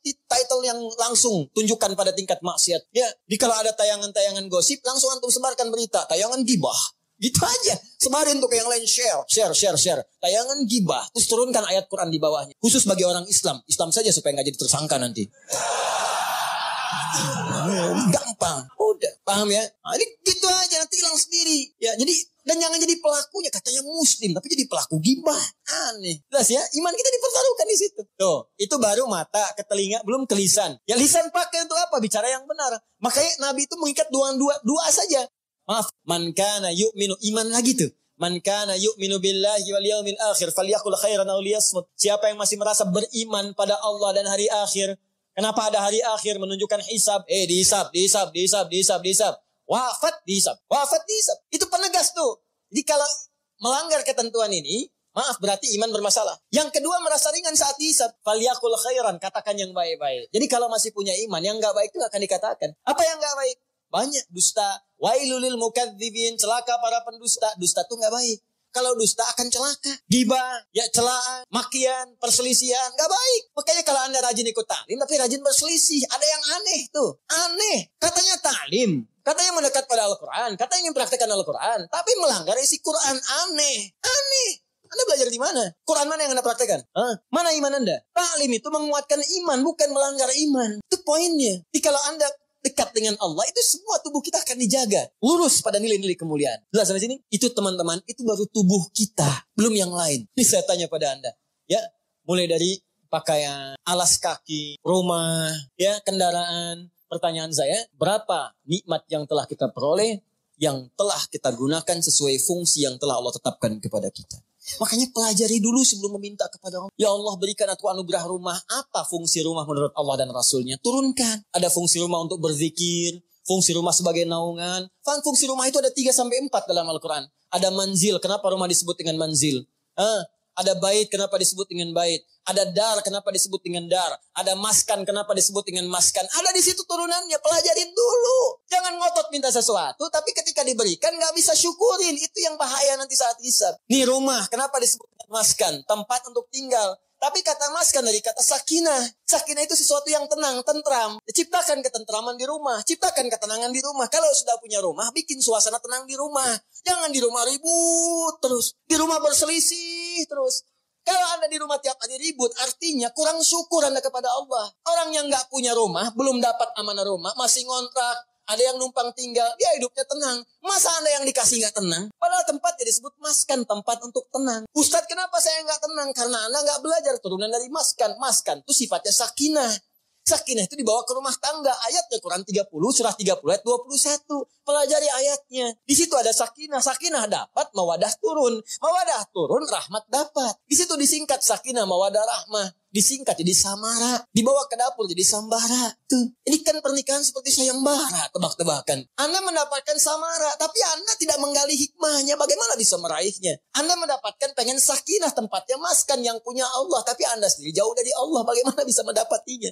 title yang langsung tunjukkan pada tingkat maksiat. Ya, di kalau ada tayangan-tayangan gosip, langsung antum sebarkan berita. Tayangan gibah. Gitu aja. Sebarin untuk yang lain, share. Tayangan gibah. Terus turunkan ayat Quran di bawahnya. Khusus bagi orang Islam. Islam saja supaya nggak jadi tersangka nanti. Gampang. Udah. Paham ya? Ini gitu aja. Nanti hilang sendiri. Ya, jadi dan jangan jadi pelakunya. Katanya muslim, tapi jadi pelaku gibah. Aneh. Jelas ya? Iman kita dipertaruhkan di situ. Tuh, itu baru mata ke telinga, belum ke lisan. Ya lisan pakai untuk apa? Bicara yang benar. Makanya Nabi itu mengikat dua saja. Maaf, man kana yu'minu, iman lagi tuh. Man kana yu'minu billahi wal yaumil akhir falyaqul khairan aw liyasmut. Siapa yang masih merasa beriman pada Allah dan hari akhir. Kenapa ada hari akhir? Menunjukkan hisab. Dihisab. Wafat dihisab. Itu penegas tuh. Jadi kalau melanggar ketentuan ini, maaf berarti iman bermasalah. Yang kedua merasa ringan saat dihisab. Falyaqul khairan, katakan yang baik-baik. Jadi kalau masih punya iman, yang enggak baik itu akan dikatakan. Apa yang enggak baik? Banyak dusta. Wailulil mukadzibin, celaka para pendusta. Dusta tuh enggak baik. Kalau dusta akan celaka. Gibah, ya celaan, makian, perselisihan, enggak baik. Makanya kalau Anda rajin ikut taklim tapi rajin berselisih, ada yang aneh tuh. Aneh. Katanya taklim, katanya mendekat pada Al-Qur'an, katanya ingin praktekkan Al-Qur'an, tapi melanggar isi Qur'an. Aneh. Anda belajar di mana? Quran mana yang Anda praktekkan? Mana iman Anda? Taklim itu menguatkan iman, bukan melanggar iman. Itu poinnya. Jadi kalau Anda dekat dengan Allah, itu semua tubuh kita akan dijaga. Lurus pada nilai-nilai kemuliaan. Jelas sampai sini? Itu teman-teman, itu baru tubuh kita. Belum yang lain. Ini saya tanya pada Anda. Ya, mulai dari pakaian, alas kaki, rumah, ya, kendaraan. Pertanyaan saya, berapa nikmat yang telah kita peroleh, yang telah kita gunakan sesuai fungsi yang telah Allah tetapkan kepada kita? Makanya pelajari dulu sebelum meminta kepada Allah. Ya Allah, berikan aku anugerah rumah. Apa fungsi rumah menurut Allah dan Rasulnya? Turunkan. Ada fungsi rumah untuk berzikir. Fungsi rumah sebagai naungan. Fungsi rumah itu ada 3-4 dalam Al-Quran. Ada manzil. Kenapa rumah disebut dengan manzil? Ada bait. Kenapa disebut dengan bait? Ada dar. Kenapa disebut dengan dar? Ada maskan. Kenapa disebut dengan maskan? Ada di situ turunannya. Pelajarin dulu. Jangan ngotot minta sesuatu, tapi ketika diberikan gak bisa syukurin. Itu yang bahaya nanti saat hisab. Nih rumah. Kenapa disebut maskan? Tempat untuk tinggal. Tapi kata maskan dari kata sakinah. Sakinah itu sesuatu yang tenang, tentram. Ciptakan ketentraman di rumah. Ciptakan ketenangan di rumah. Kalau sudah punya rumah, bikin suasana tenang di rumah. Jangan di rumah ribut terus. Di rumah berselisih terus. Kalau Anda di rumah tiap hari ribut, artinya kurang syukur Anda kepada Allah. Orang yang gak punya rumah, belum dapat amanah rumah, masih ngontrak. Ada yang numpang tinggal, dia hidupnya tenang. Masa Anda yang dikasih gak tenang? Padahal tempatnya disebut maskan, tempat untuk tenang. Ustadz, kenapa saya gak tenang? Karena Anda gak belajar turunan dari maskan. Maskan itu sifatnya sakinah. Sakinah itu dibawa ke rumah tangga. Ayatnya Quran 30, surah 30 ayat 21. Pelajari ayatnya. Di situ ada sakinah. Sakinah dapat, mawadah turun. Mawadah turun, rahmat dapat. Di situ disingkat sakinah, mawadah, rahmah. disingkat jadi samara, dibawa ke dapur jadi sambara. Tuh, ini kan pernikahan seperti sayembara, tebak-tebakan. Anda mendapatkan samara, tapi Anda tidak menggali hikmahnya, bagaimana bisa meraihnya. Anda mendapatkan pengen sakinah, tempatnya maskan yang punya Allah, tapi Anda sendiri jauh dari Allah, bagaimana bisa mendapatinya.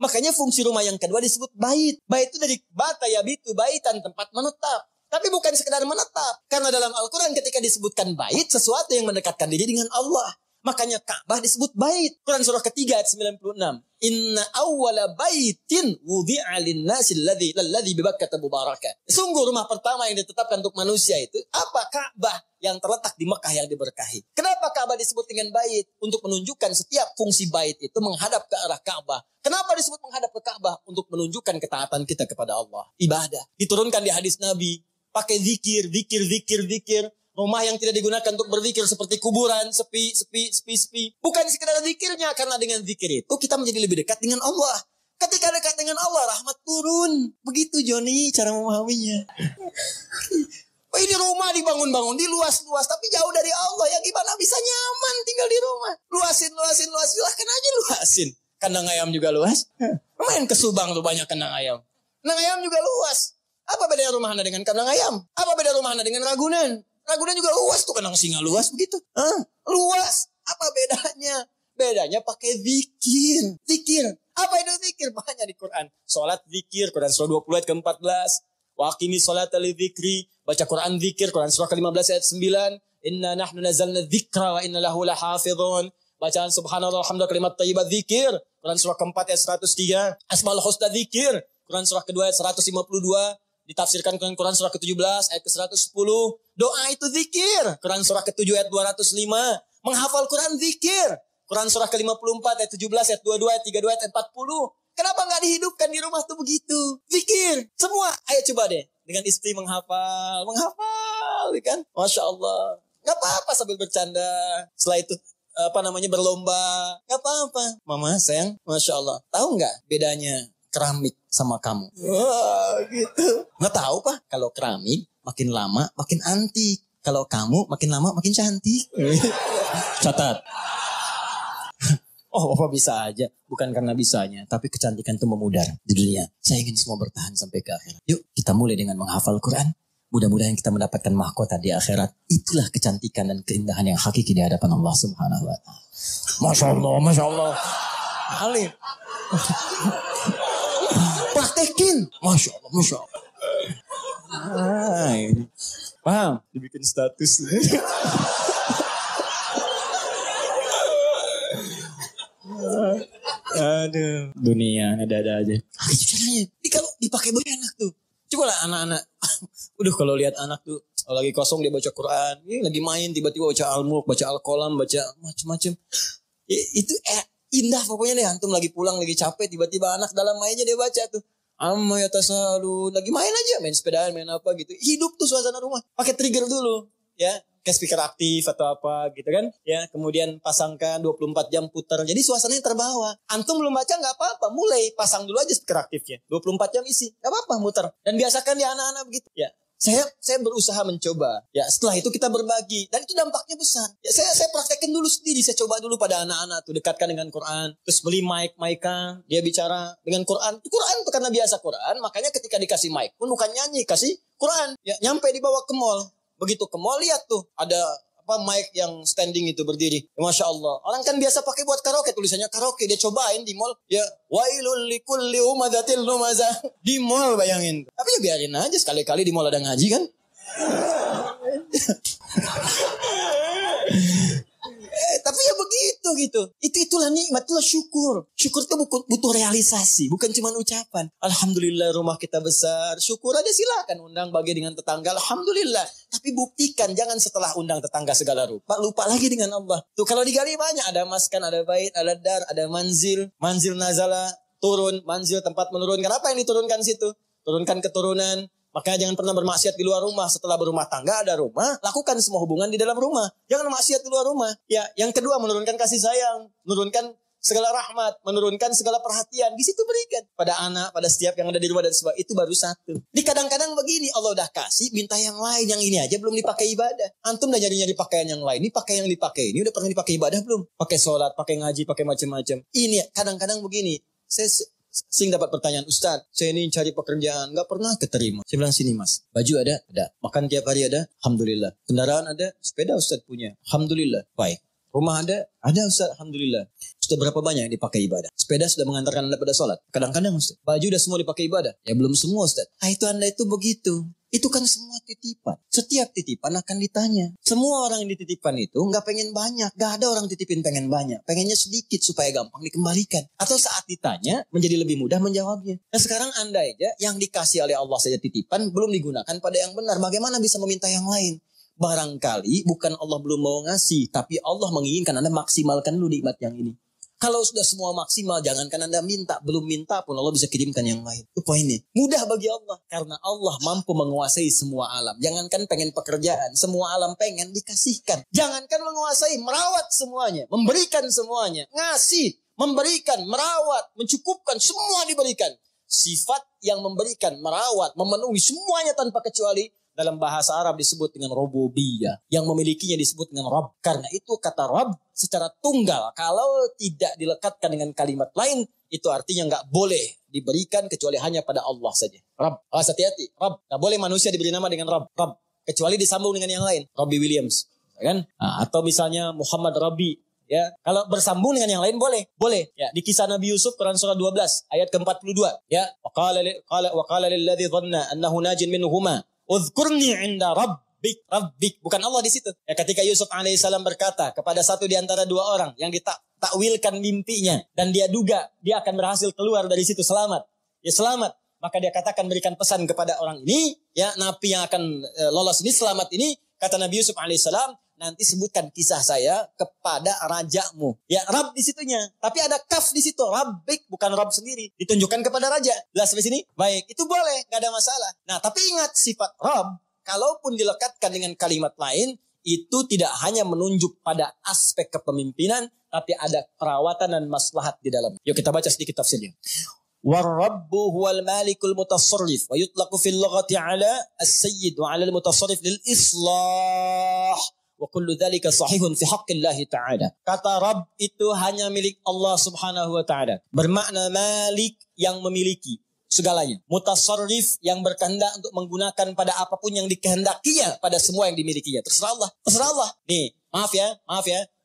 Makanya fungsi rumah yang kedua disebut bait. Bait itu dari bata yabitu, baitan, tempat menetap. Tapi bukan sekedar menetap. Karena dalam Al-Quran ketika disebutkan bait, sesuatu yang mendekatkan diri dengan Allah. Makanya Ka'bah disebut bait. Quran surah ketiga ayat 96. Inna awwala baitin wudi'a linnasi alladhi bibakkata mubaraka. Sungguh rumah pertama yang ditetapkan untuk manusia itu apa? Ka'bah yang terletak di Mekah yang diberkahi. Kenapa Ka'bah disebut dengan bait? Untuk menunjukkan setiap fungsi bait itu menghadap ke arah Ka'bah. Kenapa disebut menghadap ke Ka'bah? Untuk menunjukkan ketaatan kita kepada Allah. Ibadah. Diturunkan di hadis Nabi. Pakai zikir. Rumah yang tidak digunakan untuk berzikir seperti kuburan, sepi. Bukan sekedar zikirnya, karena dengan zikir itu kita menjadi lebih dekat dengan Allah. Ketika dekat dengan Allah, rahmat turun. Begitu Joni cara memahaminya. Oh, ini rumah dibangun-bangun, di luas-luas, tapi jauh dari Allah. Ya gimana bisa nyaman tinggal di rumah? Luasin. Silahkan aja luasin. Kandang ayam juga luas. Main ke Subang tuh banyak kandang ayam. Kandang ayam juga luas. Apa bedanya rumah Anda dengan kandang ayam? Apa beda rumah Anda dengan Ragunan? Ragunan juga luas tuh, kandang singa luas begitu. Luas. Apa bedanya? Bedanya pakai zikir. Zikir. Apa itu zikir? Banyak di Quran. Salat zikir, Quran surah 20 ayat ke-14. Wa aqimi sholata li dzikri. Baca Quran zikir, Quran surah ke-15 ayat 9. Inna nahnu nazzalna dzikra wa inna lahu lahafizun. Bacaan subhanallah alhamdulillah kalimat thayyibat zikir. Quran surah ke-4 ayat 103. Asmaul husna zikir. Quran surah ke-2 ayat 152. Ditafsirkan dengan Quran surah ke-17 ayat ke-110. Doa itu zikir. Quran surah ke-7 ayat 205. Menghafal Quran zikir. Quran surah ke-54 ayat 17 ayat 22 ayat 32 ayat 40. Kenapa gak dihidupkan di rumah tuh begitu? Zikir. Semua. Ayo coba deh. Dengan istri menghafal. Kan? Masya Allah. Gak apa-apa sambil bercanda. Setelah itu berlomba. Gak apa-apa. Mama sayang. Masya Allah. Tahu gak bedanya keramik sama kamu? Wah, gitu. Nggak tahu Pak. Kalau keramik makin lama makin antik. Kalau kamu makin lama makin cantik. Catat. Oh, Bapak bisa aja. Bukan karena bisanya, tapi kecantikan itu memudar di dunia. Saya ingin semua bertahan sampai ke akhirat. Yuk, kita mulai dengan menghafal Quran. Mudah-mudahan kita mendapatkan mahkota di akhirat. Itulah kecantikan dan keindahan yang hakiki di hadapan Allah Subhanahu wa taala. Masya Allah. Alim. Praktekin. Masya Allah. Ini. Paham? Dibikin status. Aduh. Dunia ada aja. Itu caranya. Kalau dipakai banyak enak tuh. Coba lah anak-anak. Kalau lihat anak tuh lagi kosong dia baca Quran. Lagi main tiba-tiba baca Al-Mulk, baca Al-Qalam, baca macam-macam. Itu indah pokoknya deh. Antum lagi pulang lagi capek tiba-tiba anak dalam mainnya dia baca tuh. Amma ya tasalu, lagi main aja, main sepedaan, main apa gitu. Hidup tuh suasana rumah. Pakai trigger dulu, ya. Kayak speaker aktif atau apa gitu kan. Ya, kemudian pasangkan 24 jam putar. Jadi suasananya terbawa. Antum belum baca nggak apa-apa, mulai pasang dulu aja speaker aktifnya. 24 jam isi, nggak apa-apa muter. Dan biasakan di anak-anak begitu. Ya, saya berusaha mencoba. Ya, setelah itu kita berbagi dan itu dampaknya besar. Ya, saya praktekin dulu sendiri, saya coba dulu pada anak-anak tuh, dekatkan dengan Quran. Terus beli mic-an, dia bicara dengan Quran. Quran tuh karena biasa Quran, makanya ketika dikasih mic pun bukan nyanyi, kasih Quran. Ya, nyampe dibawa ke mall. Begitu ke mall lihat tuh ada mic yang standing itu berdiri. Ya, Masya Allah. Orang kan biasa pakai buat karaoke, tulisannya karaoke. Dia cobain di mall. Ya, wailul likulli umadatil lumazah. Di mall bayangin. Tapi ya biarin aja, sekali-kali di mall ada ngaji kan. Tapi ya begitu gitu. Itulah nikmat, itulah syukur. Syukur itu butuh realisasi, bukan cuma ucapan. Alhamdulillah rumah kita besar. Syukur aja silakan undang bagi dengan tetangga. Alhamdulillah. Tapi buktikan jangan setelah undang tetangga segala rupa lupa lagi dengan Allah. Tuh kalau digali banyak ada maskan, ada bait, ada dar, ada manzil nazala, turun, manzil tempat menurunkan. Apa yang diturunkan situ? Turunkan keturunan. Makanya jangan pernah bermaksiat di luar rumah. Setelah berumah tangga ada rumah, lakukan semua hubungan di dalam rumah. Jangan maksiat di luar rumah. Ya, yang kedua menurunkan kasih sayang, menurunkan segala rahmat, menurunkan segala perhatian. Di situ berikan pada anak, pada setiap yang ada di rumah dan sebagainya. Itu baru satu. Di kadang-kadang begini, Allah udah kasih, minta yang lain, yang ini aja belum dipakai ibadah. Antum udah nyari-nyari pakaian yang lain, ini pakai yang dipakai, ini udah pernah dipakai ibadah belum? Pakai sholat, pakai ngaji, pakai macam-macam. Ini kadang-kadang begini, saya sering dapat pertanyaan, Ustaz, saya ini cari pekerjaan, nggak pernah keterima. Saya bilang, sini mas, baju ada? Ada. Makan tiap hari ada? Alhamdulillah. Kendaraan ada? Sepeda Ustaz punya? Alhamdulillah. Baik. Rumah ada? Ada Ustaz, Alhamdulillah. Sudah berapa banyak yang dipakai ibadah? Sepeda sudah mengantarkan Anda pada sholat? Kadang-kadang Ustaz. Baju sudah semua dipakai ibadah? Ya belum semua Ustaz. Itu Anda itu begitu. Itu kan semua titipan. Setiap titipan akan ditanya. Semua orang yang dititipkan itu nggak pengen banyak. Nggak ada orang titipin pengen banyak. Pengennya sedikit supaya gampang dikembalikan. Atau saat ditanya menjadi lebih mudah menjawabnya. Nah sekarang Anda aja yang dikasih oleh Allah saja titipan belum digunakan pada yang benar. Bagaimana bisa meminta yang lain? Barangkali bukan Allah belum mau ngasih. Tapi Allah menginginkan Anda maksimalkan dulu nikmat yang ini. Kalau sudah semua maksimal, jangankan Anda minta. Belum minta pun Allah bisa kirimkan yang lain. Itu poinnya. Mudah bagi Allah. Karena Allah mampu menguasai semua alam. Jangankan pengen pekerjaan. Semua alam pengen dikasihkan. Jangankan menguasai, merawat semuanya. Memberikan semuanya. Ngasih, memberikan, merawat, mencukupkan. Semua diberikan. Sifat yang memberikan, merawat, memenuhi semuanya tanpa kecuali. Dalam bahasa Arab disebut dengan rububiyah. Yang memilikinya disebut dengan Rabb. Karena itu kata Rabb secara tunggal. Kalau tidak dilekatkan dengan kalimat lain. Itu artinya nggak boleh diberikan kecuali hanya pada Allah saja. Rabb. Hati-hati. Rabb. Nggak boleh manusia diberi nama dengan Rabb. Rabb. Kecuali disambung dengan yang lain. Robbie Williams. Kan? Atau misalnya Muhammad Rabbi. Ya, kalau bersambung dengan yang lain boleh. Ya, di kisah Nabi Yusuf Quran surah 12 ayat ke-42. Ya, wa qala lilladzi dhanna annahu najin minhuma uzkurni inda rabbik. Bukan Allah di situ. Ya, ketika Yusuf alaihissalam berkata kepada satu di antara dua orang yang ditakwilkan mimpinya dan dia duga dia akan berhasil keluar dari situ selamat. Ya selamat. Maka dia katakan berikan pesan kepada orang ini, ya napi yang akan lolos ini selamat ini, kata Nabi Yusuf alaihissalam, nanti sebutkan kisah saya kepada rajamu. Ya Rabb di situnya, tapi ada kaf di situ, Rabbik bukan Rabb sendiri, ditunjukkan kepada raja. Jelas sampai sini? Baik, itu boleh, nggak ada masalah. Nah, tapi ingat sifat Rabb, kalaupun dilekatkan dengan kalimat lain, itu tidak hanya menunjuk pada aspek kepemimpinan, tapi ada perawatan dan maslahat di dalam. Yuk kita baca sedikit tafsirnya. War-Rabbu huwal malikul mutasarrif wa yutlaqu fil lughati ala as-sayyid wa ala al-mutasarrif lil islah. Wa kullu dhalika sahihun fi haqqillahi ta'ala. Kata Rabb itu hanya milik Allah subhanahu wa ta'ala. Bermakna malik yang memiliki segalanya. Mutasarrif yang berkehendak untuk menggunakan pada apapun yang dikehendakinya pada semua yang dimilikinya. Terserah Allah. Terserah Allah. Nih, maaf ya.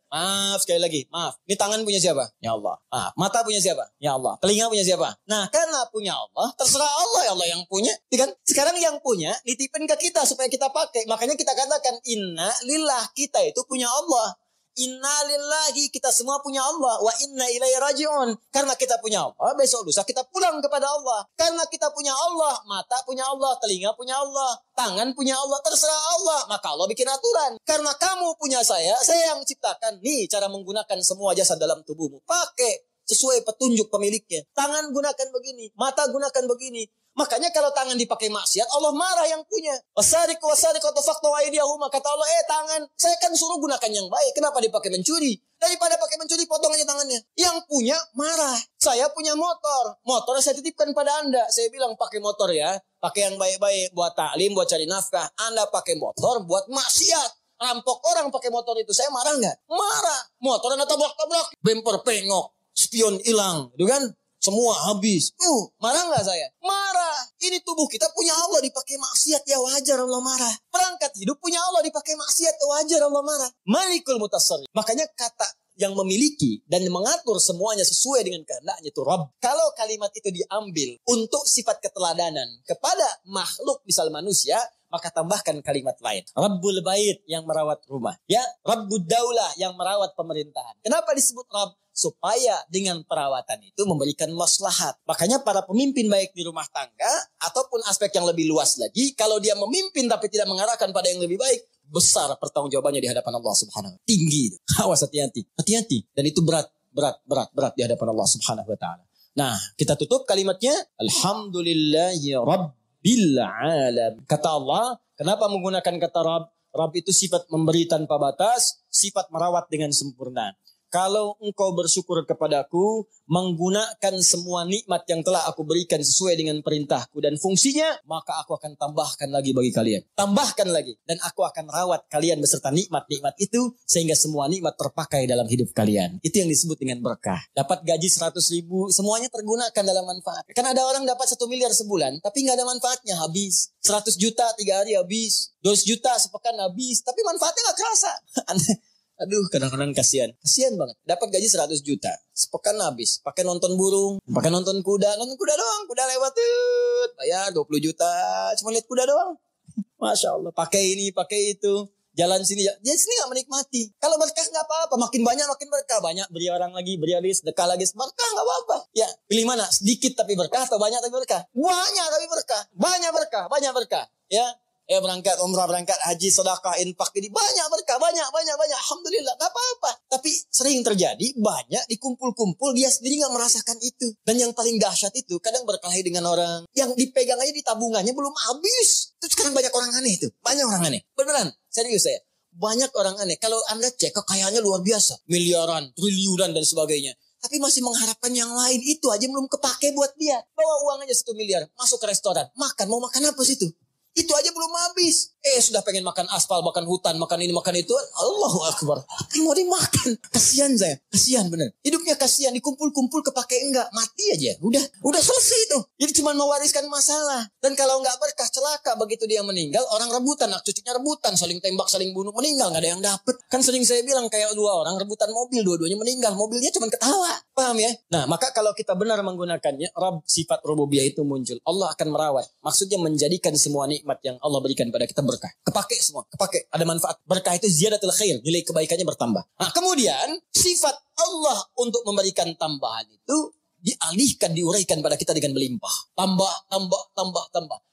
Maaf sekali lagi, maaf. Ini tangan punya siapa? Ya Allah. Mata punya siapa? Ya Allah. Telinga punya siapa? Nah, karena punya Allah, terserah Allah, ya Allah yang punya. Kan? Sekarang yang punya ditipin ke kita supaya kita pakai. Makanya kita katakan inna lillah, kita itu punya Allah. Inna lillahi, kita semua punya Allah. Wa inna ilaihi raji'un. Karena kita punya Allah, besok lusa kita pulang kepada Allah. Karena kita punya Allah, mata punya Allah, telinga punya Allah, tangan punya Allah, terserah Allah. Maka Allah bikin aturan. Karena kamu punya saya yang ciptakan. Nih cara menggunakan semua jasad dalam tubuhmu. Pakai sesuai petunjuk pemiliknya. Tangan gunakan begini, mata gunakan begini. Makanya kalau tangan dipakai maksiat, Allah marah yang punya. Wasariq wasariqatu faqtu aydiyahuma. Kata Allah, tangan, saya kan suruh gunakan yang baik. Kenapa dipakai mencuri? Daripada pakai mencuri, potong aja tangannya. Yang punya marah. Saya punya motor. Motor saya titipkan pada Anda. Saya bilang pakai motor ya. Pakai yang baik-baik. Buat taklim, buat cari nafkah. Anda pakai motor buat maksiat. Rampok orang pakai motor itu. Saya marah nggak? Marah. Motor Anda tabrak-tabrak. Bemper pengok. Spion hilang. Itu kan? Semua habis. Marah nggak saya? Marah. Ini tubuh kita punya Allah dipakai maksiat. Ya wajar Allah marah. Perangkat hidup punya Allah dipakai maksiat. Ya wajar Allah marah. Malikul mutasarrif. Makanya kata yang memiliki dan mengatur semuanya sesuai dengan kehendaknya itu Rabb. Kalau kalimat itu diambil untuk sifat keteladanan kepada makhluk misal manusia, maka tambahkan kalimat lain. Rabbul Bait yang merawat rumah. Ya, Rabbud Daulah yang merawat pemerintahan. Kenapa disebut Rabb? Supaya dengan perawatan itu memberikan maslahat. Makanya para pemimpin baik di rumah tangga ataupun aspek yang lebih luas lagi, kalau dia memimpin tapi tidak mengarahkan pada yang lebih baik, besar pertanggungjawabannya di hadapan Allah Subhanahu wa ta'ala. Tinggi. Awas, hati-hati. Hati-hati. Dan itu berat di hadapan Allah Subhanahu wa ta'ala. Nah, kita tutup kalimatnya. Alhamdulillahi Rabbil Alam. Kata Allah, kenapa menggunakan kata Rabb? Rabb itu sifat memberi tanpa batas, sifat merawat dengan sempurna. kalau engkau bersyukur kepadaku, menggunakan semua nikmat yang telah aku berikan sesuai dengan perintahku dan fungsinya, maka aku akan tambahkan lagi bagi kalian. Tambahkan lagi. Dan aku akan rawat kalian beserta nikmat-nikmat itu, sehingga semua nikmat terpakai dalam hidup kalian. Itu yang disebut dengan berkah. Dapat gaji 100 ribu, semuanya tergunakan dalam manfaat. Kan ada orang dapat 1 miliar sebulan, tapi nggak ada manfaatnya, habis. 100 juta 3 hari habis. 200 juta sepekan habis, tapi manfaatnya nggak kerasa. Aduh, kadang-kadang kasihan banget. Dapat gaji 100 juta, sepekan habis. Pakai nonton burung, pakai nonton kuda doang. Kuda lewat tuh, bayar 20 juta, cuma lihat kuda doang. Masya Allah, pakai ini, pakai itu. Jalan sini, dia sini gak menikmati. Kalau berkah gak apa-apa, makin banyak makin berkah. Banyak beri orang lagi, beri lagi, sedekah lagi, berkah gak apa-apa. Ya, pilih mana? Sedikit tapi berkah atau banyak tapi berkah? Banyak tapi berkah. Banyak berkah. Ya. Berangkat umrah, berangkat haji, sedekah, infak, ini banyak berkah, banyak. Alhamdulillah, gak apa-apa. Tapi sering terjadi, banyak dikumpul-kumpul, dia sendiri gak merasakan itu. Dan yang paling dahsyat itu, kadang berkelahi dengan orang, yang dipegang aja di tabungannya belum habis. Itu sekarang banyak orang aneh itu. Banyak orang aneh. Beneran, serius saya. Banyak orang aneh. Kalau Anda cek, kekayaannya luar biasa. Miliaran, triliunan, dan sebagainya. Tapi masih mengharapkan yang lain, itu aja belum kepake buat dia. Bawa uang aja 1 miliar, masuk ke restoran, makan, mau makan apa situ? Itu aja belum habis. Sudah pengen makan aspal, makan hutan, makan ini, makan itu. Allahu Akbar. Apa mau dimakan? Kasihan saya. Kasihan bener. Hidupnya kasihan. Dikumpul-kumpul kepake enggak. Mati aja. Udah selesai itu. Jadi cuma mewariskan masalah. Dan kalau enggak berkah, celaka. Begitu dia meninggal, orang rebutan. Anak cucunya rebutan. Saling tembak, saling bunuh. Meninggal. Enggak ada yang dapet. Kan sering saya bilang kayak 2 orang rebutan mobil. Dua-duanya meninggal. Mobilnya cuma ketawa. Paham ya? Nah, maka kalau kita benar menggunakannya, sifat rububiyah itu muncul. Allah akan merawat. Maksudnya menjadikan semua nikmat yang Allah berikan pada kita berkah. Kepake semua, kepake. Ada manfaat. Berkah itu ziyadatul khair, nilai kebaikannya bertambah. Nah, kemudian sifat Allah untuk memberikan tambahan itu dialihkan, diuraikan pada kita dengan melimpah. Tambah.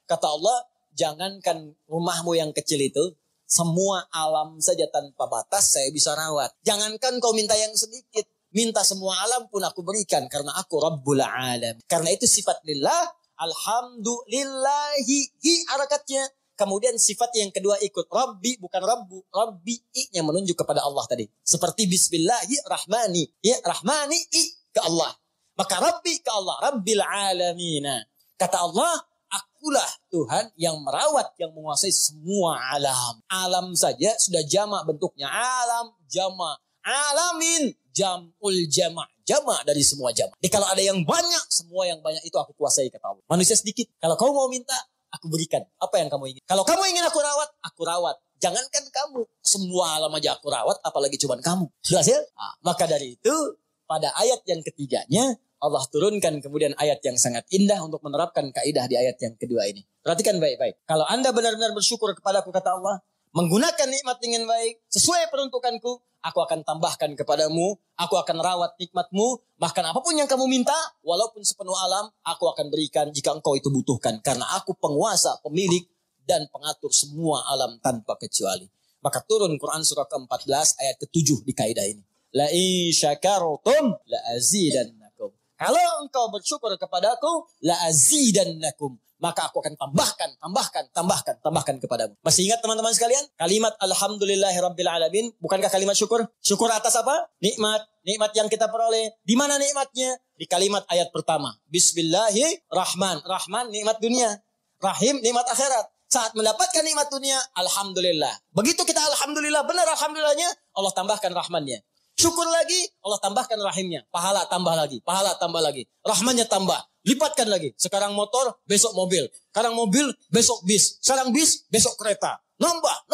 Kata Allah, jangankan rumahmu yang kecil itu, semua alam saja tanpa batas saya bisa rawat. Jangankan kau minta yang sedikit, minta semua alam pun aku berikan karena aku Rabbul Alam. Karena itu sifat lillah, alhamdulillahi, harakatnya. Kemudian sifat yang kedua ikut Rabbi, bukan Rabbu. Rabbi, i-nya menunjuk kepada Allah tadi. Seperti Bismillahirrahmani. Ya, Rahmani, i ke Allah. Maka Rabbi ke Allah. Rabbil alamina. Kata Allah, akulah Tuhan yang merawat, yang menguasai semua alam. Alam saja sudah jamak bentuknya. Alam, jamak. Alamin, jam'ul jamak. Jamak dari semua jamak. Jadi kalau ada yang banyak, semua yang banyak itu aku kuasai kata Allah. Manusia sedikit. Kalau kau mau minta, aku berikan. Apa yang kamu ingin? Kalau kamu ingin aku rawat. Jangankan kamu. Semua alam aja aku rawat, apalagi cuma kamu. Jelas ya? Maka dari itu, pada ayat yang ketiganya, Allah turunkan kemudian ayat yang sangat indah untuk menerapkan kaidah di ayat yang kedua ini. Perhatikan baik-baik. Kalau Anda benar-benar bersyukur kepadaku, kata Allah, menggunakan nikmat dengan baik, sesuai peruntukanku, aku akan tambahkan kepadamu, aku akan rawat nikmatmu, bahkan apapun yang kamu minta, walaupun sepenuh alam, aku akan berikan jika engkau itu butuhkan. Karena aku penguasa, pemilik, dan pengatur semua alam tanpa kecuali. Maka turun Quran surah ke-14 ayat ke-7 di kaidah ini. La in syakartum la azidannakum. Kalau engkau bersyukur kepadaku, la azidannakum. Maka aku akan tambahkan kepadamu. Masih ingat teman-teman sekalian? Kalimat alhamdulillahirrabbilalamin. Bukankah kalimat syukur? Syukur atas apa? Nikmat. Nikmat yang kita peroleh. Di mana nikmatnya? Di kalimat ayat pertama. Bismillahirrahman. Rahman nikmat dunia. Rahim nikmat akhirat. Saat mendapatkan nikmat dunia, alhamdulillah. Begitu kita alhamdulillah, benar alhamdulillahnya, Allah tambahkan rahmannya. Syukur lagi, Allah tambahkan rahimnya. Pahala tambah lagi. Rahmannya tambah. Lipatkan lagi. Sekarang motor, besok mobil. Sekarang mobil, besok bis. Sekarang bis, besok kereta. Nambah.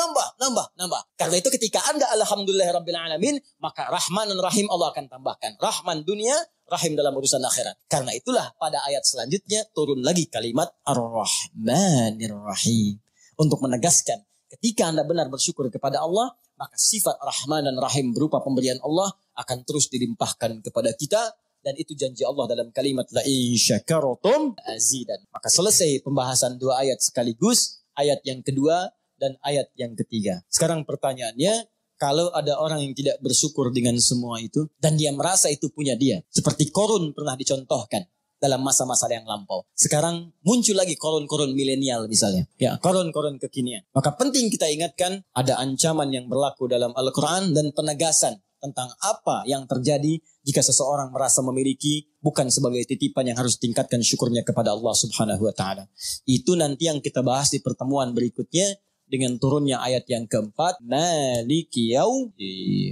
Karena itu ketika Anda alhamdulillahirrabbilalamin, maka Rahman dan Rahim Allah akan tambahkan. Rahman dunia, Rahim dalam urusan akhirat. Karena itulah pada ayat selanjutnya turun lagi kalimat Ar-Rahmanir Rahim. Untuk menegaskan ketika Anda benar bersyukur kepada Allah, maka sifat Rahman dan Rahim berupa pemberian Allah akan terus dilimpahkan kepada kita. Dan itu janji Allah dalam kalimat la in syakartum azidan. Maka selesai pembahasan 2 ayat sekaligus, ayat yang kedua dan ayat yang ketiga. Sekarang pertanyaannya, kalau ada orang yang tidak bersyukur dengan semua itu dan dia merasa itu punya dia, seperti Qarun pernah dicontohkan dalam masa-masa yang lampau. Sekarang muncul lagi Qarun milenial misalnya. Ya, Qarun kekinian. Maka penting kita ingatkan ada ancaman yang berlaku dalam Al-Quran dan penegasan tentang apa yang terjadi jika seseorang merasa memiliki bukan sebagai titipan yang harus tingkatkan syukurnya kepada Allah Subhanahu wa taala. Itu nanti yang kita bahas di pertemuan berikutnya dengan turunnya ayat yang keempat, Maliki Yaumiddin.